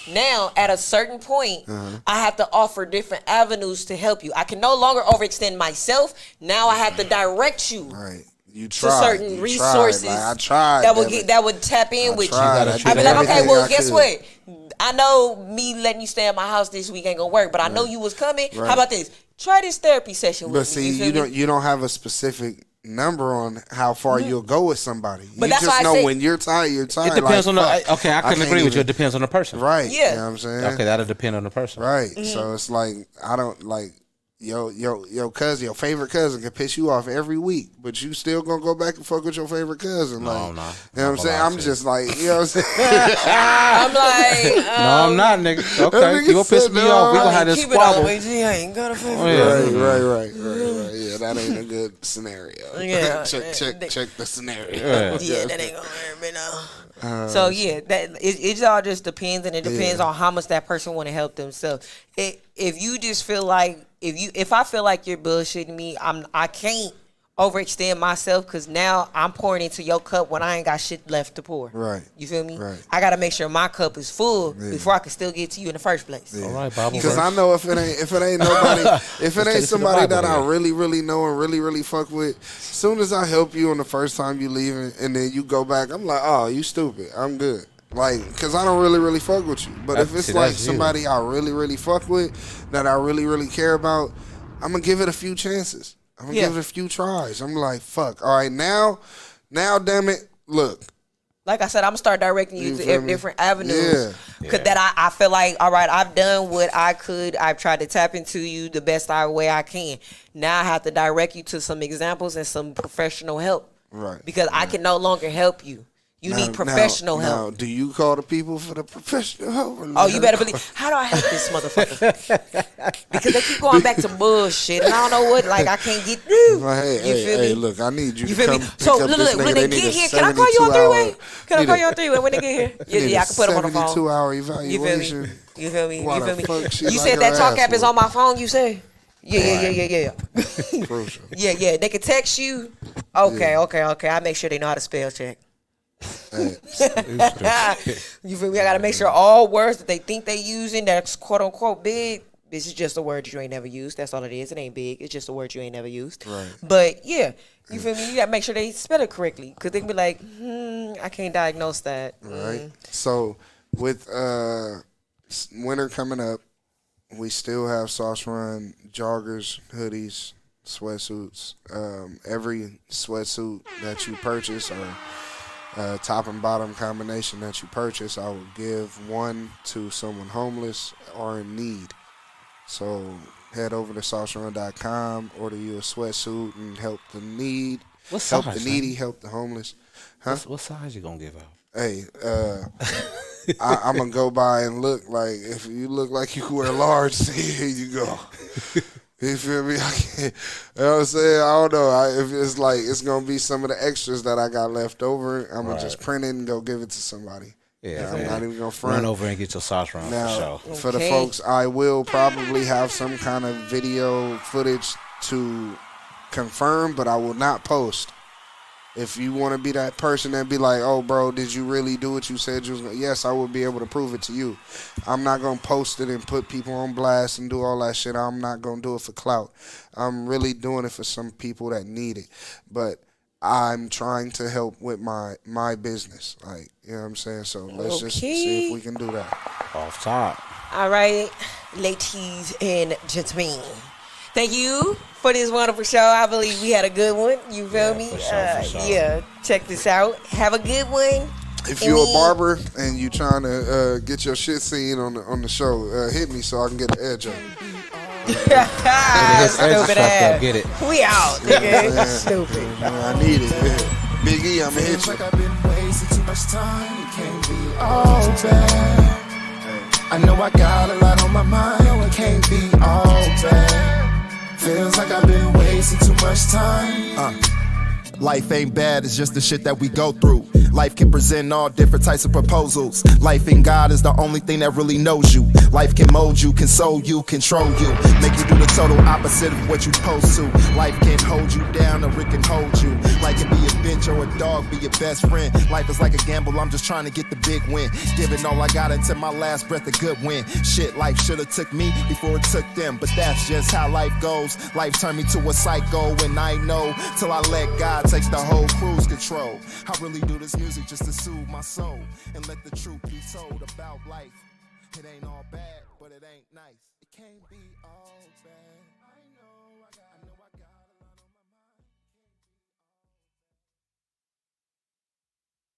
now, at a certain point, I have to offer different avenues to help you. I can no longer overextend myself. Now I have to direct you. Right. You to tried. certain resources I tried. that would tap in with you. tried. I'd be like, okay, well, guess what? I know me letting you stay at my house this week ain't gonna work, but I know you was coming. Right. How about this? Try this therapy session with me. But see, you don't have a specific number on how far you'll go with somebody. But you that's just why I know say- when you're tired, you're tired. It depends on like, the. Okay, I couldn't agree with you. It depends on the person. Right. Yeah. You know what I'm saying? Okay, that'll depend on the person. Right. So it's like I don't like your cousin, your favorite cousin can piss you off every week, but you still gonna go back and fuck with your favorite cousin. No, like, I'm not. You know what I'm saying? I'm just like, you know what I'm saying? I'm like, No, I'm not, nigga. Okay, nigga you gonna piss said me no. off. We gonna have this keep it on, squabble. BG. I ain't got a favorite. Right. Yeah, that ain't a good scenario. Yeah. check the scenario. Yeah, that ain't gonna hurt me now. So yeah, it all just depends, and it depends on how much that person want to help themselves. If you just feel like if I feel like you're bullshitting me, I can't overextend myself because now I'm pouring into your cup when I ain't got shit left to pour. Right. You feel me? Right. I gotta make sure my cup is full before I can still get to you in the first place. Yeah. All right, Bible Because verse. I know if it ain't nobody, if it ain't take it to the somebody Bible that I then. really know and really fuck with, as soon as I help you on the first time you leaving and then you go back, I'm like, oh, you stupid. I'm good. Like, because I don't really fuck with you. But if it's See, like that's you. somebody I really fuck with, that I really care about, I'm going to give it a few chances. I'm going to give it a few tries. I'm like, fuck. All right, now, damn it, look. Like I said, I'm gonna start directing you feel to me? different avenues. Cause that I feel like, all right, I've done what I could. I've tried to tap into you the best way I can. Now I have to direct you to some examples and some professional help. Right. Because I can no longer help you. You need professional help. Now, do you call the people for the professional help? Or Oh, you better believe. How do I help this motherfucker? Because they keep going back to bullshit, and I don't know what. Like I can't get through. Like, hey, look, I need you, You to feel come me? pick So up look, this when nigga. they need get a here, can I call you on 72-hour Can I call you on three-way when they get here? Yeah, I can put them on the phone. 72-hour You feel evaluation. me? You feel me? Why You feel the me? fuck she You like said her that talk ass app is whooped? on my phone. You say? Yeah. Crucial. Yeah. They can text you. Okay. I make sure they know how to spell check. Hey, You feel me? I gotta make sure all words that they think they using that's quote unquote big. This is just a word you ain't never used. That's all it is. It ain't big. It's just a word you ain't never used. Right. But yeah, you feel me? You gotta make sure they spell it correctly, cause they can be like, I can't diagnose that. right. So with winter coming up, we still have Sauce Run joggers, hoodies, sweatsuits. Every sweatsuit that you purchase or top and bottom combination that you purchase, I will give one to someone homeless or in need. So head over to saucerun.com, order you a sweatsuit and help the need. What Help size, the needy, help the homeless. Huh? What size you gonna give out? Hey, I'm gonna go by and look. Like, if you look like you wear large, here you go. You feel me? I can't, you know what I'm saying? I don't know. If it's like it's gonna be some of the extras that I got left over, I'm gonna just print it and go give it to somebody. Yeah, I'm not even gonna front. Run over and get your sauce run Now, for sure. for the folks, I will probably have some kind of video footage to confirm, but I will not post. If you want to be that person and be like, oh, bro, did you really do what you said you was going to? Yes, I will be able to prove it to you. I'm not going to post it and put people on blast and do all that shit. I'm not going to do it for clout. I'm really doing it for some people that need it. But I'm trying to help with my business. Like, you know what I'm saying? So let's just see if we can do that. Off top. All right, ladies and gentlemen. Thank you for this wonderful show. I believe we had a good one. You feel me? For sure. Yeah, check this out. Have a good one. If you're a barber and you trying to get your shit seen on the show, hit me so I can get an edge up. Stupid ass. Get it. We out, nigga. Stupid. I need it. Yeah. Big E, I'ma hit you. Like I've been wasting too much time. It can't be all bad. I know I got a lot on my mind. It can't be all bad. Feels like I've been wasting too much time. Life ain't bad, it's just the shit that we go through. Life can present all different types of proposals. Life in God is the only thing that really knows you. Life can mold you, console you, control you, make you do the total opposite of what you're supposed to. Life can hold you down or it can hold you. Life can be a bitch or a dog, be your best friend. Life is like a gamble, I'm just trying to get the big win. Giving all I got until my last breath, a good win. Shit, life should've took me before it took them. But that's just how life goes. Life turned me to a psycho and I know till I let God take the whole cruise control. I really do this music just to soothe my soul and let the truth be told about life. It ain't all bad, but it ain't nice. It can't be